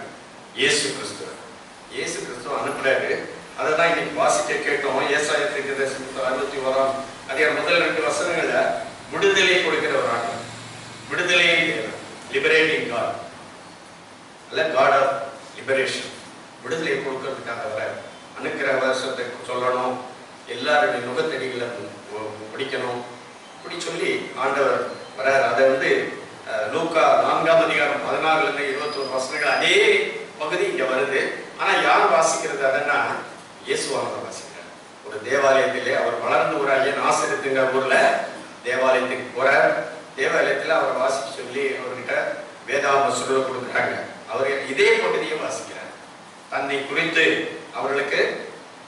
இயேசு கிறிஸ்துவ. இயேசு கிறிஸ்துவ அனுப்புறாரு. அதை தான் இன்னைக்கு வாசிக்க கேட்டோம். ஏசாயா தீர்க்கதரிசி 61 அதிகாரம் முதல் 2 வசனங்கள்ல விடுதலை கொடுக்கிற ஒரு ஆண்டு, விடுதலை லிபரேட்டிங் காட் அல்ல, காட் ஆஃப் லிபரேஷன். விடுதலை கொடுக்கறதுக்காக வர அனுக்கிற வருஷத்தை சொல்லணும், எல்லாருடைய நுகத்தடிகளை பிடிக்கணும், இப்படி சொல்லி ஆண்டவர் வரார். அதை லூக்கா 4ஆம் அதிகாரம் 16 21 வசனங்கள் அதே பகுதி இங்க வருது. ஆனா யார் வாசிக்கிறது அதன்னா இயேசுவானவர் வாசிக்கிறார். ஒரு தேவாலயத்திலே அவர் வளர்ந்து ஊராகிய நாசரேத்துங்கிற ஊர்ல தேவாலயத்துக்கு போறார். தேவாலயத்துல அவர் வாசிக்க சொல்லி அவர்கிட்ட வேதாம சொல்ல கொடுக்குறாங்க. அவர் இதே பகுதியை வாசிக்கிறார். தன்னை குறித்து அவர்களுக்கு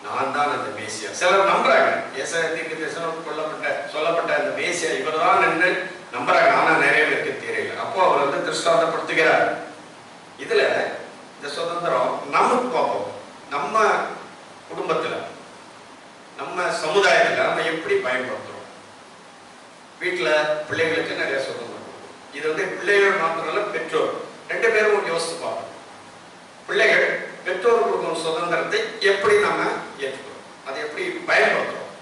நான் தான் அந்த மேசியா. சிலர் நம்புறாங்க, ஏசாயா தீர்க்கதரிசனம் சொல்லப்பட்ட அந்த மேசியா இவர் தான் என்று நம்புறாங்க. ஆனா நிறைய பேருக்கு தெரியல. அப்போ அவர் திருஷ்டாந்தப்படுத்துகிறார். இதுல இந்த சுதந்திரம் நமக்கு பார்ப்போம். நம்ம குடும்பத்துல, நம்ம சமுதாயத்துல நம்ம எப்படி பயன்படுத்துறோம். வீட்டுல பிள்ளைகளுக்கு நிறைய சுதந்திரம். இது பிள்ளைகள் மாத்திரம் பெற்றோர் 2 பேரும் யோசித்து பார்ப்போம். பிள்ளைகள் பெற்றோர் கொடுக்கும் சுதந்திரத்தை எப்படி நம்ம ஏற்றுக்கிறோம், அதை எப்படி பயன்படுத்துறோம்.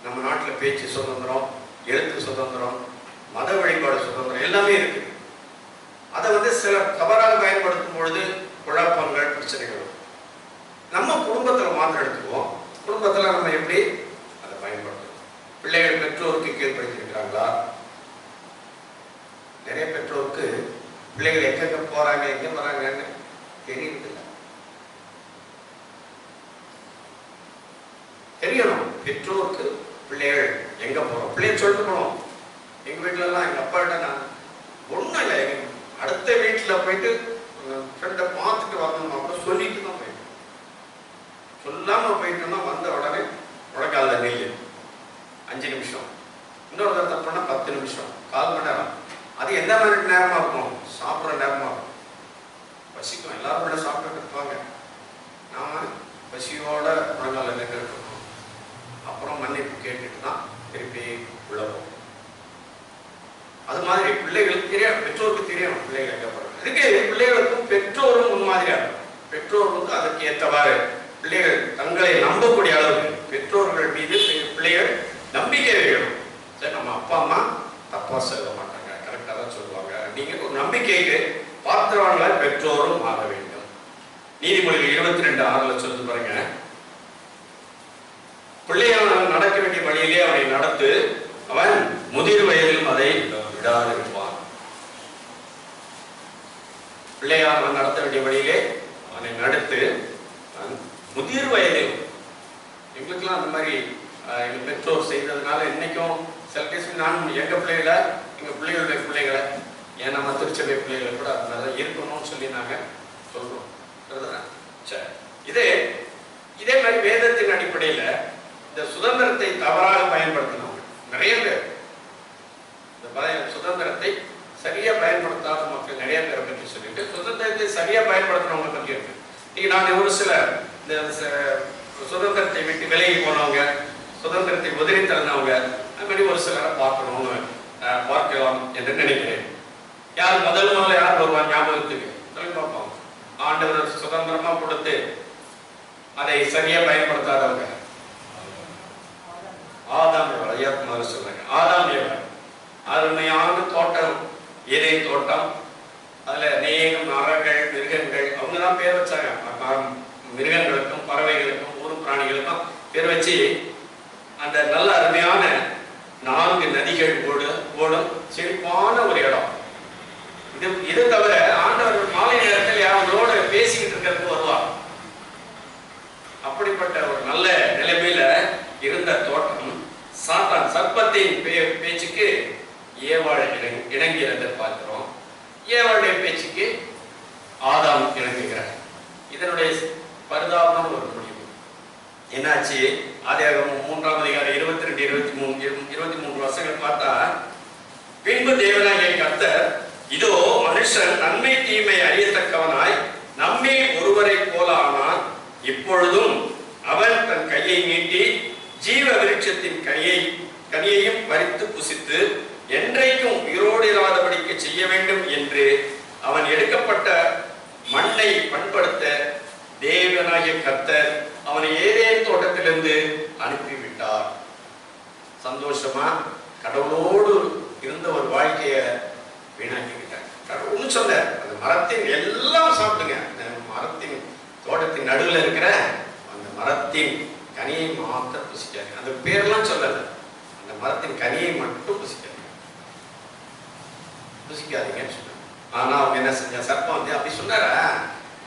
நம்ம நாட்டில் பேச்சு சுதந்திரம், எழுத்து சுதந்திரம், மத வழிபாடு சுதந்திரம் எல்லாமே இருக்கு. அதை சிலர் தவறாக பயன்படுத்தும் பொழுது குழப்பங்கள், பிரச்சனைகள். நம்ம குடும்பத்தில் மாத்திரம் எடுத்துக்குவோம். குடும்பத்தில் நம்ம எப்படி அதை பயன்படுத்துறோம். பிள்ளைகள் பெற்றோருக்கு கீழ்படுத்திருக்கிறாங்களா? நிறைய பெற்றோருக்கு பிள்ளைகள் எங்க போறாங்க, எங்க போறாங்கன்னு தெரியறதில்லை. தெரியணும். பெற்றோருக்கு பிள்ளைகள் எங்க போறோம், பிள்ளைகள் சொல்லிட்டு போனோம். எங்க வீட்டுல எல்லாம் எங்க அப்பா கிட்ட நான் ஒண்ணும் இல்லை, அடுத்த வீட்டுல போயிட்டு ஃப்ரெண்டை பார்த்துட்டு வரணும் கூட சொல்லிட்டு தான் போயிட்டோம். சொல்லாம போயிட்டோம்னா வந்த உடனே முழக்கால நெல் 5 நிமிஷம், இன்னொரு தடவை பண்ணா 10 நிமிஷம், 1/4 மணி நேரம். அது எந்த மாதிரி நேரமா இருக்கும்? சாப்பிட்ற நேரமா இருக்கும். பசிக்கும், எல்லாரும் சாப்பிட்டு இருப்பாங்க. நாம பசியோட முழங்கால நின்றுட்டு அப்புறம் மன்னிப்பு கேட்டுட்டு தான் திருப்பி உள்ள போகும். அது மாதிரி பிள்ளைகளுக்கு தெரியும், பெற்றோருக்கு தெரியும் பிள்ளைகள் எங்க போறாங்க. இதுக்கு பிள்ளைகளுக்கும் பெற்றோரும் முன்மாதிரியா இருக்கும். பெற்றோர் அதற்கு ஏற்றவாறு பிள்ளைகள் தங்களை நம்பக்கூடிய அளவுக்கு பெற்றோர்கள் மீது பிள்ளைகள் நம்பிக்கை வைக்கணும். இல்லை நம்ம அப்பா அம்மா தப்பா சொல்ல மாட்டாங்க, கரெக்டாக தான் சொல்லுவாங்க. நீங்க ஒரு நம்பிக்கைக்கு பாத்திரவான்களாய் பெற்றோரும் மாற வேண்டும். நீதிமொழிகள் 22:6 சொல்லுது பாருங்க, பிள்ளையானவன் நடக்க வேண்டிய வழியிலே அவனை நடத்து, அவன் முதிர் வயதிலும் அதை விடாது இருப்பான். பிள்ளையானவன் நடத்த வேண்டிய வழியிலே அவனை நடத்து, முதிர் வயதில். எங்களுக்கெல்லாம் அந்த மாதிரி எங்க பெற்றோர் செய்ததுனால இன்னைக்கும் சில கேஸ் நான் எங்க பிள்ளைகளை, எங்க பிள்ளைகளுடைய பிள்ளைகளை, ஏன் நம்ம திருச்சபை பிள்ளைகளை கூட அது மாதிரி இருக்கணும்னு சொல்லி நாங்க சொல்றோம். சரி, இதே மாதிரி வேதத்தின் அடிப்படையில இந்த சுதந்திரத்தை தவறாக பயன்படுத்தினவங்க நிறைய பேர், இந்த சுதந்திரத்தை சரியா பயன்படுத்தாத மக்கள் நிறைய பேரை பற்றி சொல்லிட்டு, சுதந்திரத்தை சரியா பயன்படுத்தினவங்க பற்றி இருக்கு. இன்னைக்கு நான் ஒரு சில இந்த சுதந்திரத்தை விட்டு விலகி போனவங்க, சுதந்திரத்தை உதறி தள்ளினவங்க, அது மாதிரி ஒரு சிலரை பார்க்கலாம் என்று நினைக்கிறேன். யார் முதல்ல யார் வருவாங்க ஞாபகத்துக்கு சொல்லி பார்ப்போம். ஆண்டவர் சுதந்திரமா கொடுத்து அதை சரியா பயன்படுத்தாதவங்க ஆதாம் ஏவாள். ஐயாக்குமார் சொல்றாங்க, ஆதாம் ஏவாள் அருமையான தோட்டம், ஏதேன் தோட்டம், அதுல அநேகம் மரங்கள், மிருகங்கள், அவங்க தான் பேர் வச்சாங்க. மிருகங்களுக்கும் பறவைகளுக்கும் ஊர் பிராணிகளுக்கும் பேர் வச்சு அந்த நல்ல அருமையான 4 நதிகள் ஓடும் செழிப்பான ஒரு இடம். இது தவிர ஆண்டவர் மாலை நேரத்தில் அவங்களோட பேசிக்கிட்டு இருக்கிறதுக்கு வருவார். அப்படிப்பட்ட ஒரு நல்ல நிலைமையில இருந்த தோட்டம் சாத்தான் சர்ப்பத்தின் பேச்சுக்கு ஏவாள் இணங்கிறத பார்க்கிறோம். ஏவாளுடைய பேச்சுக்கு ஆதாம் இணங்குகிறார். இதனுடைய பரிதாபமான ஒரு முடிவு என்னாச்சு? ஆதியாகமம் 3:22-23 வசனங்கள் பார்த்தா, பின்பு தேவனாகிய கர்த்தர், இதோ மனுஷன் நன்மை தீமை அறியத்தக்கவனாய் நம்மில் ஒருவரை போல ஆனான். இப்பொழுதும் அவன் தன் கையை நீட்டி ஜீவ விருட்சத்தின் கனியையும் பறித்து புசித்து என்றைக்கும் உயிரோடு இராதபடிக்கு செய்ய வேண்டும் என்று அவன் எடுக்கப்பட்ட மண்ணை பண்படுத்த தேவனாகிய கர்த்தர் அவனை ஏதேன் தோட்டத்திலிருந்து அனுப்பிவிட்டார். சந்தோஷமா கடவுளோடு இருந்த ஒரு வாழ்க்கைய வீணாக்கிவிட்டார். கடவுள்னு சொல்ல, அந்த மரத்தின் எல்லாம் சாப்பிடுங்க, மரத்தின் தோட்டத்தின் நடுவில் இருக்கிற அந்த மரத்தின் கனியை மாத்திரம் புசிக்காது. அந்த பேரெல்லாம் சொல்லல, அந்த மரத்தின் கனியை மட்டும் புசிக்காதீங்கன்னு சொன்னாங்க. ஆனா அவங்க என்ன செஞ்ச, சர்ப்பம் வந்து அப்படி சொன்னாரா?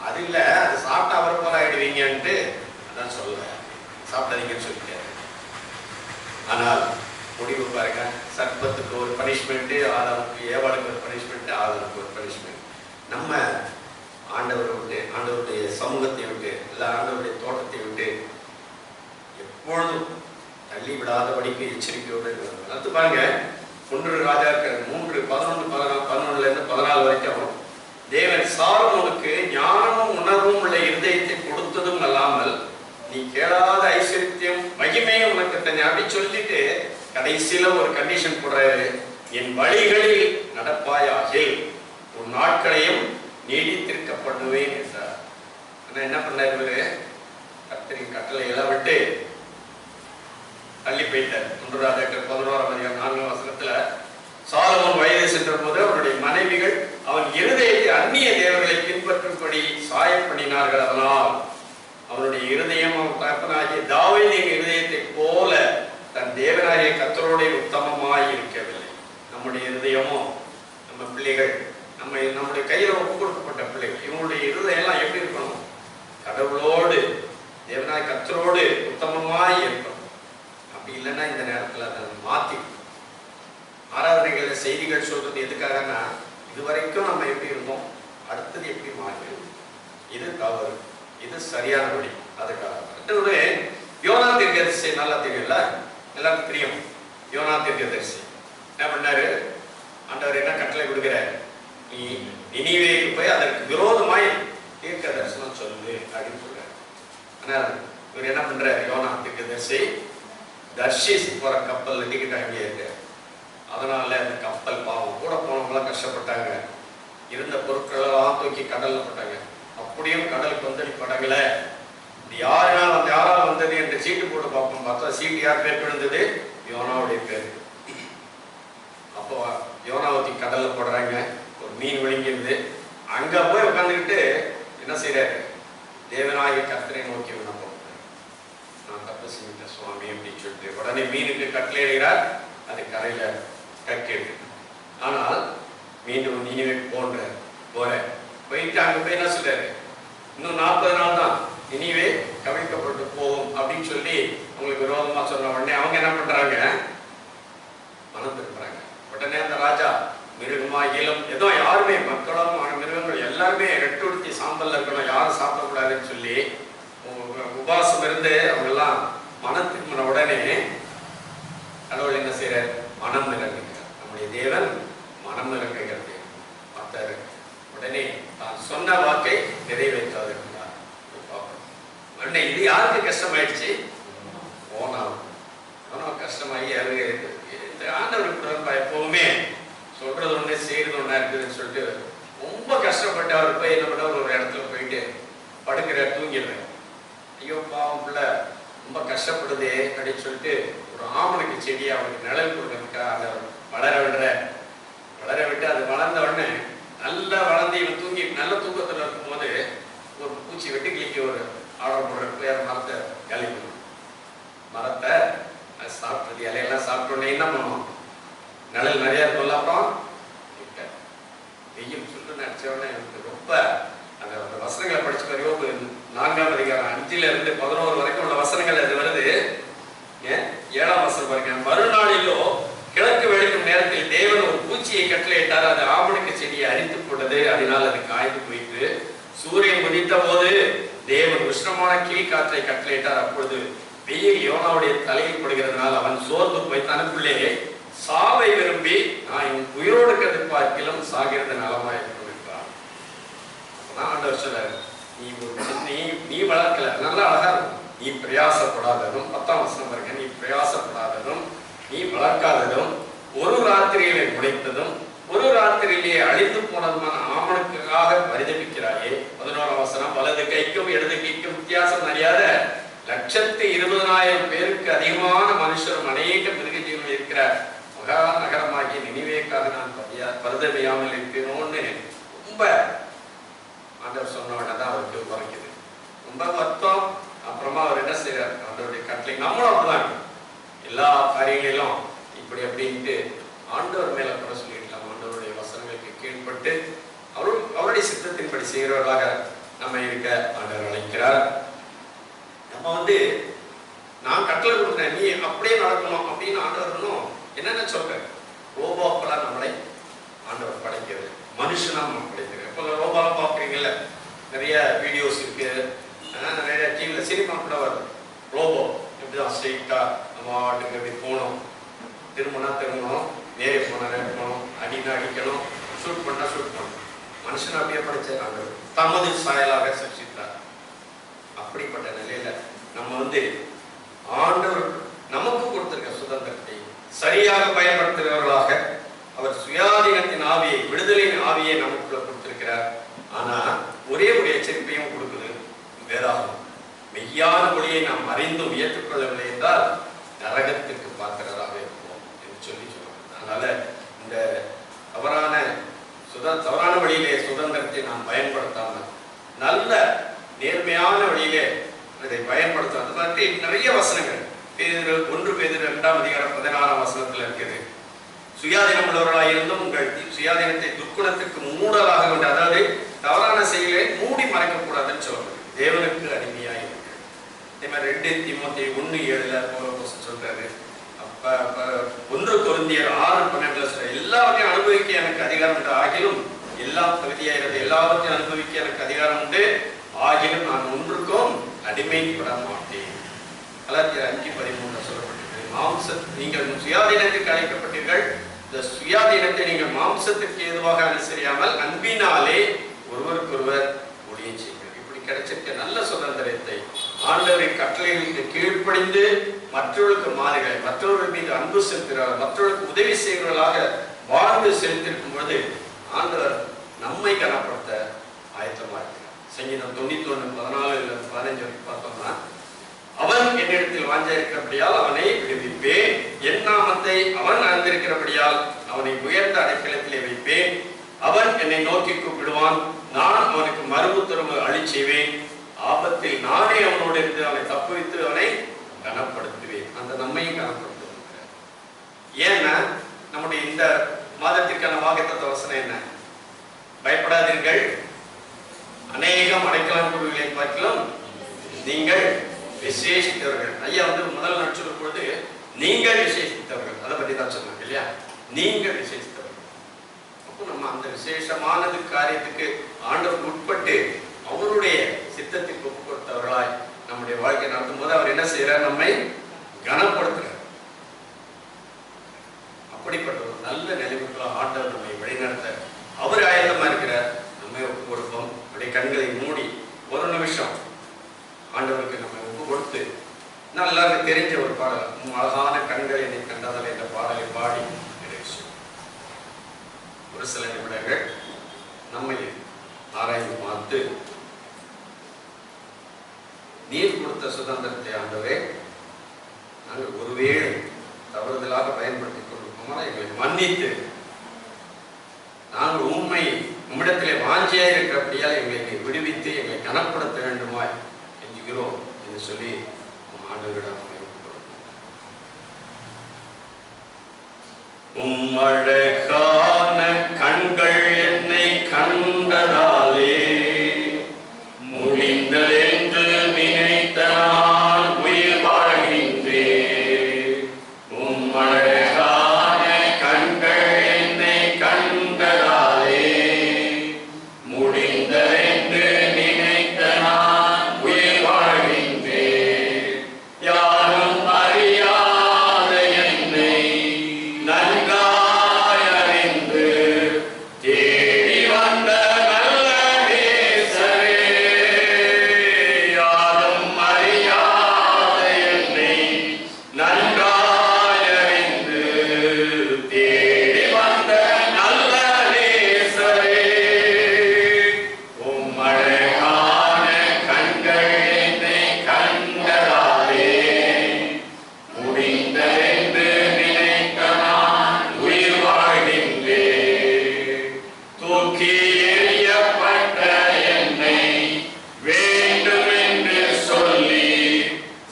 அது இல்ல, அது சாப்பிட்டா அவர் போல ஆயிடுவீங்கன்ட்டு அதான் சொல்ல, சாப்பிடாதீங்கன்னு சொல்லிட்டாரு. ஆனால் முடிவு பாருங்க, சர்ப்பத்துக்கு ஒரு பனிஷ்மெண்ட், ஆதாமுக்கு ஏவாளுக்கு ஒரு பனிஷ்மெண்ட், ஆதாமுக்கு ஒரு பனிஷ்மெண்ட். நம்ம ஆண்டவருடைய சமூகத்தை விட்டு இல்லை ஆண்டவருடைய தோட்டத்தை விட்டு எப்பொழுதும் தள்ளி விடாதபடிக்கு எச்சரிக்கையோடு அது பாருங்க. 1 ராஜாக்கள் 3:11-14 வரைக்கும் தேவன் சாலமோனுக்கு ஞானமும் உணர்வும் உள்ள இருதயத்தை கொடுத்ததும் அல்லாமல் நீ கேளாத ஐஸ்வர்யம் மகிமையும் உனக்கு தன்னை அப்படி சொல்லிட்டு கடைசியில ஒரு கண்டிஷன் போடுறாரு, என் வழிகளில் நடப்பாயாகில் உன் நாட்களையும் நீடித்திருக்க பண்ணுவேன் என்றார். ஆனா என்ன பண்ணார் இவரு? கர்த்தரின் கட்டளைகளை விட்டு தள்ளி போயிட்டார். 1 ராஜாக்கள் 11:4 சாலமோன் வயது சென்ற போது அவருடைய மனைவிகள் அவன் இருதயத்தை அந்நிய தேவர்களை பின்பற்றும்படி சாயம் பண்ணினார்கள். அதனால் அவனுடைய இருதயம் அவன் தகப்பனாகிய தாவீதின் இருதயத்தை போல தன் தேவனாகிய கர்த்தரோட உத்தமமாய் இருக்கவில்லை. நம்முடைய இருதயமும் நம்ம பிள்ளைகள் நம்முடைய கையில ஒப்பு கொடுக்கப்பட்ட பிள்ளைகள், இவங்களுடைய இருதயம் எல்லாம் எப்படி இருக்கணும்? கடவுளோடு தேவனாகிய கர்த்தரோடு உத்தமமாய் இருக்கணும். அப்படி இல்லைன்னா இந்த நேரத்தில் அதை மாற்றி ஆராதனைகள செய்திகள் சொல்றது எதுக்காகனா, இதுவரைக்கும் நம்ம எப்படி இருந்தோம், அடுத்தது எப்படி மாறிடும், இது தவறு, இது சரியான வழி, அதுக்காக. அடுத்தது யோனா தீர்க்கதரிசி நல்லா தெரியும்ல, எல்லாருக்கும் தெரியும். யோனா தீர்க்கதரிசி என்ன பண்ணாரு? ஆண்டவர் என்ன கட்டளை கொடுக்கிறார்? நீ நினிவேக்கு போய் அதற்கு விரோதமாய் தீர்க்க தரிசனம் சொல்லு அப்படின்னு சொல்றாரு. ஆனால் இவர் என்ன பண்றாரு? யோனா தீர்க்கதரிசி தர்ஷீஸ் போற கப்பல் டிக்கெட் அங்கேயே இருக்கு. அதனால அந்த கப்பல் பாவம் கூட போனவங்களாம் கஷ்டப்பட்டாங்க. இருந்த பொருட்களெல்லாம் தூக்கி கடல்ல போட்டாங்க. அப்படியும் கடலுக்கு வந்து படங்கள யாரால் வந்தது என்று சீட்டு போட்டு பார்ப்போம். பார்த்தா சீட்டு யார் பேர் விழுந்தது? யோனாவுடைய பேர். அப்போ யோனாவதி கடலில் போடுறாங்க, ஒரு மீன் விழுங்கிருது. அங்கே போய் உட்காந்துக்கிட்டு என்ன செய்கிறாரு, தேவனாகிய கர்த்தரை நோக்கி விண்ணப்பம், நான் தப்பு செஞ்சிட்டேன் சுவாமி அப்படின்னு சொல்லிட்டு உடனே மீனுக்கு கட்டளை எழுகிறார். அது கரையில் கக்கிடுது. ஆனால் மீண்டும் நீவே போயிட்டு அங்கே போய் என்ன சொல்றாரு, இன்னும் 40 நாள் தான் நினிவே கவிழ்க்கப்பட்டு போகும் அப்படின்னு சொல்லி அவங்களுக்கு விரோதமாக சொன்ன உடனே அவங்க என்ன பண்றாங்க, மனம் திரும்புறாங்க. உடனே அந்த ராஜா மிருகமா இளம் ஏதோ யாருமே மக்களும் மிருகங்கள் எல்லாருமே ரெட்டுடுத்தி சாம்பல்ல இருக்கணும், யாரும் சாப்பிடக்கூடாதுன்னு சொல்லி உபவாசம் இருந்து அவங்க எல்லாம் மனம் திரும்பின உடனே கடவுள் என்ன செய்யறார், மனம் இறங்குகிறார். நம்முடைய தேவன் மனம் இறங்குகிறது. பார்த்தாரு, உடனே தான் சொன்ன வாக்கை நிறைவேற்றாது இருந்தார். உடனே இது யாருக்கு கஷ்டமாயிடுச்சு, ஓனாவும் கஷ்டமாகி அது இந்த ஆண்டவருக்கு எப்பவுமே சொல்றது ஒண்ணு செய்யறது ஒண்ணா இருக்குதுன்னு சொல்லிட்டு ரொம்ப கஷ்டப்பட்டு அவர் போய் என்ன பண்ண ஒரு இடத்துல போயிட்டு படுக்கிற தூங்கிடுறேன். ஐயோ பாவம் பிள்ளை ரொம்ப கஷ்டப்படுதே அப்படின்னு சொல்லிட்டு ஒரு ஆமனுக்கு செடியை அவனுக்கு நிழல் கொடுக்கறதுக்கா அதை வளர விட்டு அது வளர்ந்த உடனே நல்லா வளர்ந்து இவன் தூங்கி நல்ல தூக்கத்தில் இருக்கும்போது ஒரு பூச்சி வெட்டி கிளிக்கு ஒரு ஆர்டர் போடுற பேர் மரத்தை காலி பண்ணும். மரத்தை அது சாப்பிட்றது இலையெல்லாம் சாப்பிட்டோன்னே என்ன பண்ணுவோம், நிழல் நிறையா இருக்கும்ல. அப்புறம் வெயில் சொல்லிட்டு நினச்சோடனே எனக்கு ரொம்ப அந்த வசனங்களை படிச்சு பாருங்க. 4ஆம் அதிகாரம் 5லிருந்து 11 வரைக்கும் உள்ள வசனங்கள் அது வருது. 7ஆம் வசனம் பாருங்க. மறுநாளிலோ கிழக்கு வெளுக்கும் நேரத்தில் தேவன் ஒரு பூச்சியை கட்டளையிட்டார். அது ஆமணக்கு செடியை அரித்து போட்டது. அதனால் அது காய்ந்து போயிட்டு சூரியன் உதித்த போது தேவன் உஷ்ணமான கீழ்காற்றை கட்டளையிட்டார். அப்பொழுது வெயில் யோனாவுடைய தலையில் படுகிறதுனால் அவன் சோர்ந்து போய் தனக்குள்ளே சாவை விரும்பி நான் உயிரோடு இருக்கிறது பார்க்கிலும் சாகிறது நலமா இருக்கிறான். ஆண்டவர் சொல்றாரு, நீ வளர்க்கல, நல்லா அழகா இருக்கும், நீ பிரயாசப்படாததும். 10ஆம் வசனம் பாருங்க, நீ பிரயாசப்படாததும் நீ வளர்க்காததும் ஒரு ராத்திரியிலே முளைத்ததும் ஒரு ராத்திரியிலே அழிந்து போனதுமான ஆமணனுக்காக பரிதபிக்கிறாயே. 11ஆம் வசனம், வலது கைக்கும் இடது கைக்கும் வித்தியாசம் அறியாத 120,000 பேருக்கு அதிகமான மனுஷரும் அநேக மிருக ஜீவன் இருக்கிற மகா நகரமாகிய நினிவேக்காக நான் பரிதபியாமல் இருக்கிறோன்னு ரொம்ப ஆண்டவர் சொன்ன உடனே தான் அவருக்கு குறைக்குது, ரொம்ப வருத்தம். அப்புறமா அவர் என்ன செய்யறார், ஆண்டவருடைய கட்டளை நம்மளும் அப்படிதான் எல்லா காரியங்களிலும் இப்படி அப்படின்ட்டு ஆண்டவர் மேல கூட சொல்லிடலாம். ஆண்டவருடைய வசனங்களுக்கு கீழ்பட்டு அவருடைய சித்தத்தின்படி செய்கிறவர்களாக நம்ம இருக்க ஆண்டவர் அழைக்கிறார். நம்ம நான் கட்டளை கொடுக்குறேன், நீ அப்படியே நடக்கணும் அப்படின்னு ஆண்டவர்களும் என்னென்ன சொல்றேன். ரோபோக்கெல்லாம் நம்மளை ஆண்டவர் படைக்கிறது, மனுஷனா நம்ம படைக்கிறது. இப்போ ரோபோலாம் பார்க்குறீங்கல்ல, நிறைய வீடியோஸ் இருக்கு, நிறைய டிவியில் சினிமா கூட வருது. ரோபோ இப்படிதான் ஸ்ட்ரெயிட்டா நம்ம வாட்டுக்கு எப்படி போகணும், திரும்பணும், நேரே போகணும், அடினா அடிக்கணும், ஷூட் பண்ணா ஷூட் பண்ணணும். மனுஷன் அப்படியே படைச்ச ஆண்டவர் தமது சாயலாக சிருஷ்டித்தார். அப்படிப்பட்ட நிலையில நம்ம ஆண்டவர் நமக்கு கொடுத்திருக்க சுதந்திரத்தை சரியாக பயன்படுத்துகிறவர்களாக அவர் சுயாதீனத்தின் ஆவியை, விடுதலையின் ஆவியை நமக்குள்ள கொடுத்திருக்கிறார். ஆனா ஒரே ஒரு எச்சரிப்பையும் கொடுக்குது வேதாகம், மெய்யான மொழியை நாம் அறிந்தும் ஏற்றுக்கொள்ளவில்லை என்றால் நரகத்திற்கு பாத்திரராக இருப்போம் என்று சொல்லுவாங்க. அதனால இந்த தவறான வழியிலே சுதந்திரத்தை நாம் பயன்படுத்தாமல் நல்ல நேர்மையான வழியிலே இதை பயன்படுத்தும். அது மாதிரி நிறைய வசனங்கள் 1 பேதுரு 2ஆம் அதிகாரம் 16ஆம் வசனத்தில் இருக்குது. சுயாதீனம் உள்ளவர்களாக இருந்தும் உங்கள் சுயாதீனத்தை துர்க்குணத்திற்கு மூடலாக கொண்டு, அதாவது தவறான செயலை மூடி மறைக்கக்கூடாதுன்னு சொல்றது. தேவனுக்கு அடிமையாக இருக்கு. அதே மாதிரி 2 தீமோத்தேயு 1:7 சொல்றாரு. 1 கொரிந்தியர் 6:12 எல்லாவற்றையும் அனுபவிக்க எனக்கு அதிகாரம் உண்டு, ஆகிலும் எல்லாம் தகுதியாகிறது, எல்லாவற்றையும் அனுபவிக்க எனக்கு அதிகாரம் உண்டு, ஆகிலும் நான் ஒன்றுக்கும் அடிமைப்பட மாட்டேன். கலாத்தியர் 5:13 சொல்லப்பட்டிருக்கு. நீங்கள் சுயாதீனத்துக்கு அழைக்கப்பட்டீர்கள், இந்த சுயாதீனத்தை நீங்கள் மாம்சத்திற்கு ஏதுவாக அனுசரியாமல் அன்பினாலே ஒருவருக்கொருவர் ஊழியம் செய்யுங்கள். இப்படி கிடைச்சிருக்க நல்ல சுதந்திரத்தை ஆண்டவரின் கட்டளைகளுக்கு கீழ்ப்படிந்து மற்றவர்களுக்கு மாறுகள், மற்றவர்கள் மீது அன்பு செலுத்துகிறார்கள், மற்றவர்களுக்கு உதவி செய்கிறவர்களாக வாழ்ந்து செலுத்திருக்கும் பொழுது ஆண்டவர் நம்மை கனப்படுத்த ஆயத்தமா இருக்கிறார். சங்கீதம் 91:14-15 பார்த்தோம்னா, அவன் என்னிடத்தில் வாஞ்ச இருக்கிறபடியால் அவனை விடுவிப்பேன், என் நாமத்தை அவன் அறிந்திருக்கிறபடியால் அவனை உயர்ந்த அடைக்கலத்திலே வைப்பேன். அவன் என்னை நோக்கி கூப்பிடுவான், நான் அவனுக்கு மறுபுத்தரவு அளிச்செய்வேன். ஆபத்தில் நானே அவனோடு இருந்து அவனை தப்புவித்து அவனை கனப்படுத்துவேன். அந்த நம்மையும் கனப்படுத்துவேன். ஏன்னா நம்முடைய இந்த மாதத்திற்கான வாக்குத்தத்த வசனம் என்ன? பயப்படாதீர்கள், அநேகம் அடைக்கலம் குழுவிலை பார்க்கலாம், நீங்கள் விசேஷித்தவர்கள். ஐயா முதல் நாள் சொல்லும் பொழுது நீங்கள் விசேஷித்தவர்கள், அதை பற்றி தான் சொன்னாங்க இல்லையா? நீங்கள் விசேஷித்தவர்கள். அப்போ நம்ம அந்த விசேஷமானது காரியத்துக்கு ஆண்டவர் உட்பட்டு அவருடைய சித்தத்திற்கு ஒப்பு கொடுத்தவர்களாய் நம்முடைய வாழ்க்கை நடத்தும் போது அவர் என்ன செய்யறார்? நம்மை கனப்படுத்துறார். அப்படிப்பட்ட ஒரு நல்ல நிலைமைக்குள்ள ஆண்டவர் நம்மை வழிநடத்த அவர் ஆயத்தமா இருக்கிறார். நம்மை ஒப்பு கொடுப்போம். அப்படியே கண்களை மூடி ஒரு நிமிஷம் ஆண்டவருக்கு நம்ம ஒப்பு கொடுத்து, எல்லாருக்கும் தெரிஞ்ச ஒரு பாடல், அழகான கண்கள் என்னை கண்டதால் என்ற பாடலை பாடி ஒரு சில நிமிடங்கள் நம்மை ஆராய்ந்து பார்த்து, நீர் கொடுத்த சுதந்திரத்தை ஆண்டவரே நாங்கள் ஒருவேளை தவறுதலாக பயன்படுத்திக் கொண்டிருக்கோமா எங்களை மன்னித்து, நாங்கள் உம்மிடத்திலே வாஞ்சியாக இருக்கிறபடியால் எங்களை விடுவித்து எங்களை கனப்படுத்த வேண்டுமாய் என்கிறோம் என்று சொல்லி ஆண்டவரிடம் உம்மழகான கண்கள் என்னை கண்டதாலே முடிந்ததென்று நினைத்த நான் உயிர் வாழ்கின்றேன். உம்மழகான கண்கள் என்னை கண்டதாலே முடிந்ததென்று நினைத்த நான் உயிர் வாழ்கின்றேன். யாரும் அறியாத என்னை நன்காய் அறிந்து தேடி வந்த நல்ல நேசரே, யாரும் அறியாத என்னை நன்காய் அறிந்து தேடி வந்த நல்ல நேசரே, உம்மழகான கண்கள் என்னை கண்டதாலே முடிந்ததென்று நினைத்த நான் உயிர் வாழ்கின்றேன். தூக்கி எறியப்பட்ட என்னை வேண்டும் என்று சொல்லி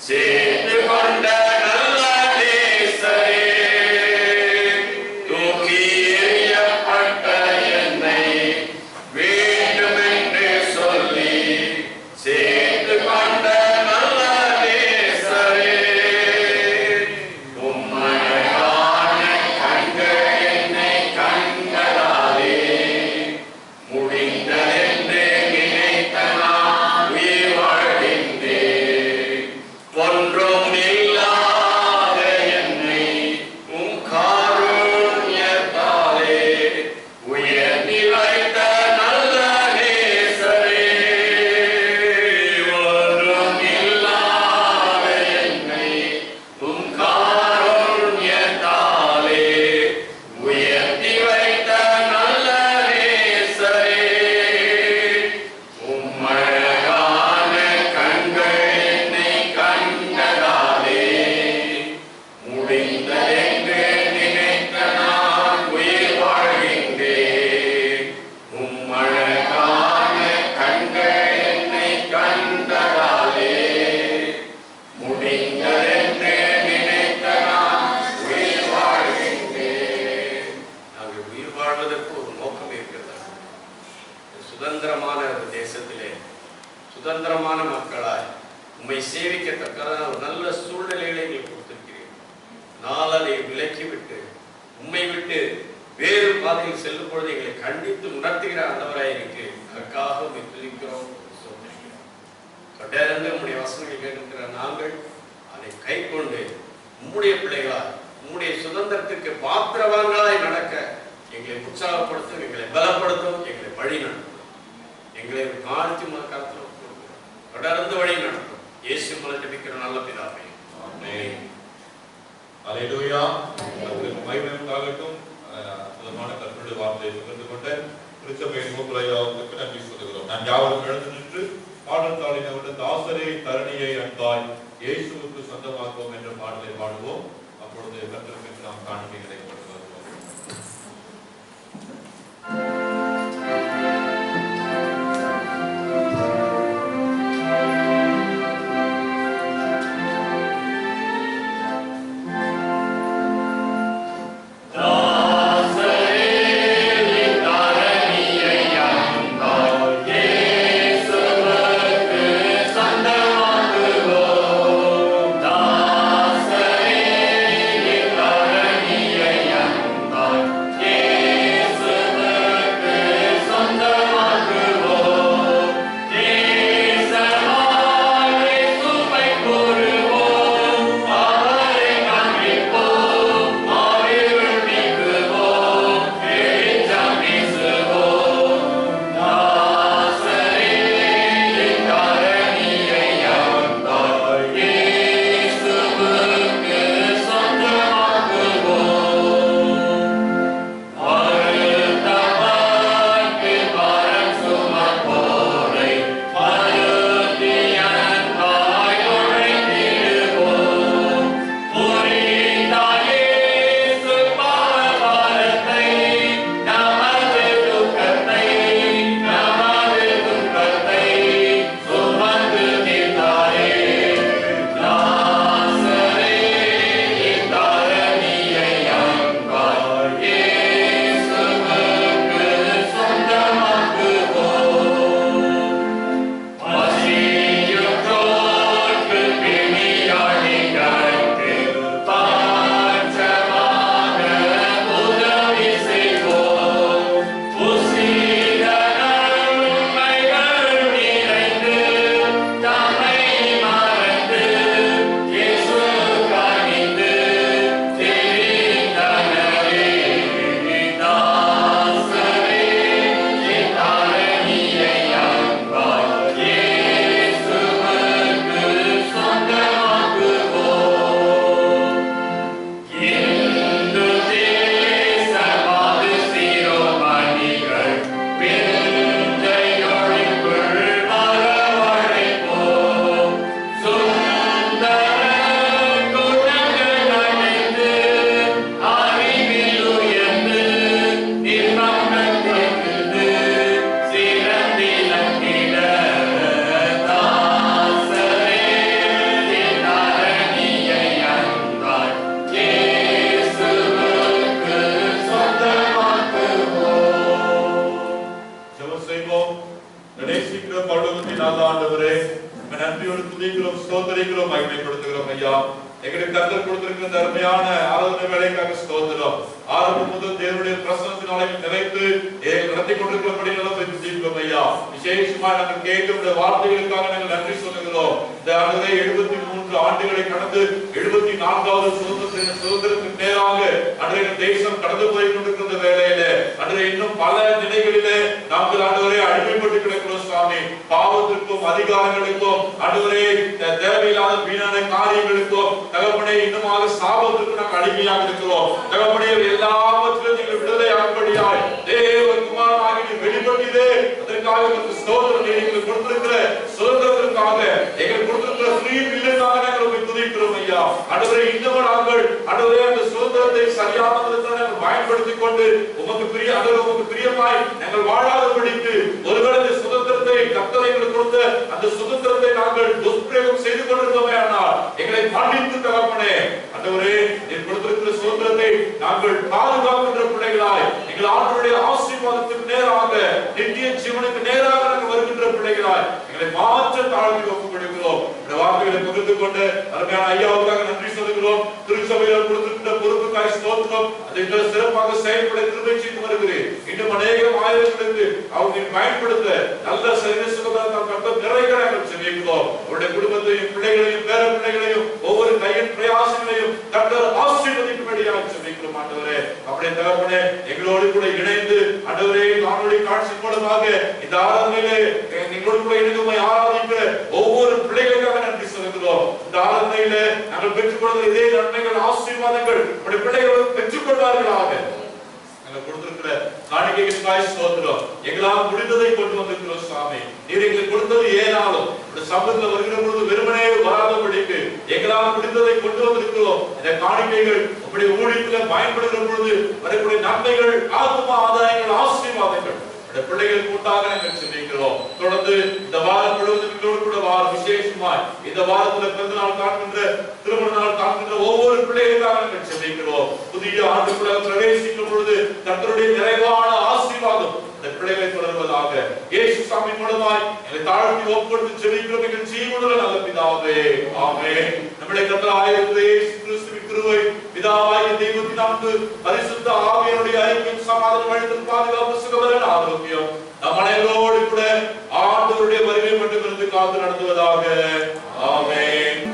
சேர்த்து கொண்ட நல்ல நேசரே, தூக்கி எறியப்பட்ட என்னை வேண்டும் என்று சொல்லி சேர்த்து கொண்ட நல்ல நேசரே, உம்மழகான கண்கள் என்னை கண்டதாலே முடிந்ததென்று நினைத்த நான் உயிர் வாழ்கின்றேன். ஒன்றும் இல்லாத என்னை உம் காருண்யத்தாலே உயர்த்தி வைத்த நல்ல நேசரே, ஒன்றும் இல்லாத என்னை உம் காருண்யத்தாலே உயர்த்தி வைத்த நல்ல நேசரே, உம்மழகான கண்கள் என்னை கண்டதாலே முடிந்ததென்று நினைத்த நான் உயிர் வாழ்கின்றேன். உம்மழகான கண்கள் என்னை கண்டதாலே முடிந்ததென்று நினைத்த நான் உயிர் வாழ்கின்றேன். நாங்கள் உயிர் வாழ்வதற்கு ஒரு நோக்கம் இருக்கிறதா? சுதந்திரமான ஒரு தேசத்திலே சுதந்திரமான மக்களாய் உம்மை சேவிக்கத்தக்கதான ஒரு நல்ல சூழ்நிலைகளை எங்களுக்கு கொடுத்திருக்கிறீர்கள். நாளை விலக்கிவிட்டு உம்மை விட்டு வேறு பாதையில் செல்லும் பொழுது எங்களை கண்டித்து உணர்த்துகிற ஆண்டவராய் இருக்கு. அதற்காக உம்மை துதிக்கிறோம், சோதரிக்கிறோம். தொடர்ந்து உம்முடைய வசனங்களை கேட்கிற நாங்கள் அதை கை கொண்டு உம்முடைய பிள்ளைகளாய் உம்முடைய சுதந்திரத்திற்கு பாத்திரவான்களாய் நடக்க எங்களை உற்சாகப்படுத்தும், எங்களை பலப்படுத்தும், எங்களை வழி நடத்தும், எங்களை காணித்து மதக்காலத்தில் தொடர்ந்து வழி நடத்தும். இயேசு மூலம் ஜெபிக்கிற நல்ல பிதாவே, ஆமென். அல்லேலூயா. கர்த்தருக்கு மகிமை உண்டாகட்டும். அற்புதமான கர்த்தருடைய வார்த்தையை பகிர்ந்து கொண்ட திருச்சபையின் மூப்பரையாவுக்கு நன்றி சொல்லுகிறோம். நான் யாவரும் எழுந்து நின்று பாடல் தாளினவுடைய தாசரே தரணியை அன்பாய் இயேசுவுக்கு சொந்தமாக்குவோம் என்ற பாடலை பாடுவோம். அப்பொழுது கர்த்தருக்கு நாம் காணிக்கைகளை கொண்டு வருவோம். நாங்கள் கொடுத்திருக்கிற காணிக்கைகளுக்காய் ஸ்தோத்திரம். எங்களால் முடிந்ததை கொண்டு வந்திருக்கிறோம் சுவாமி. நீர் எங்களுக்கு கொடுத்தது ஏனாலும் இந்த சமூகத்தில் வருகிற பொழுது வெறுமனே வராதபடிக்கு எங்களால் முடிந்ததை கொண்டு வந்திருக்கிறோம். இந்த காணிக்கைகள் உங்களுடைய ஊழியத்தில் பயன்படுகிற பொழுது வரக்கூடிய நன்மைகள், ஆத்ம ஆதாயங்கள், ஆசீர்வாதங்கள் பிள்ளைகளுக்கு உண்டாக நாங்கள் சிந்திக்கிறோம். தொடர்ந்து இந்த வாரம் முழுவதும் கூட வாரம் விசேஷமாய் இந்த வாரத்தில் பிறந்த நாள் காண்கின்ற, திருமண நாள் காண்கின்ற ஒவ்வொரு பிள்ளைகளுக்காக நாங்கள் சிந்திக்கிறோம். புதிய ஆண்டுக்குள்ள பிரவேசிக்கும் பொழுது கர்த்தருடைய நிறைவான ஆசீர்வாதம் இந்த பிள்ளைகளை தொடர்வதாக இயேசு சாமி மூலமாய் எங்களை தாழ்த்தி ஒப்புக்கொடுத்து ஜெபிக்கிறோம் எங்கள் ஜீவனுள்ள நல்ல பிதாவே, ஆமென். நம்முடைய கர்த்தராகிய இயேசு கிறிஸ்துவின் கிருபை, பிதாவாகிய தெய்வத்தின் அன்பு, பரிசுத்த ஆவியானுடைய ஐக்கியம், சமாதானம், வழிநடத்தல், பாதுகாப்பு, சுகபலன், ஆரோக்கியம் நம் அனைவரோடு கூட ஆண்டவருடைய வருகை மட்டும் இருந்து காத்து நடத்துவதாக, ஆமென்.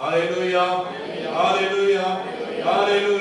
Hallelujah. Hallelujah. Hallelujah.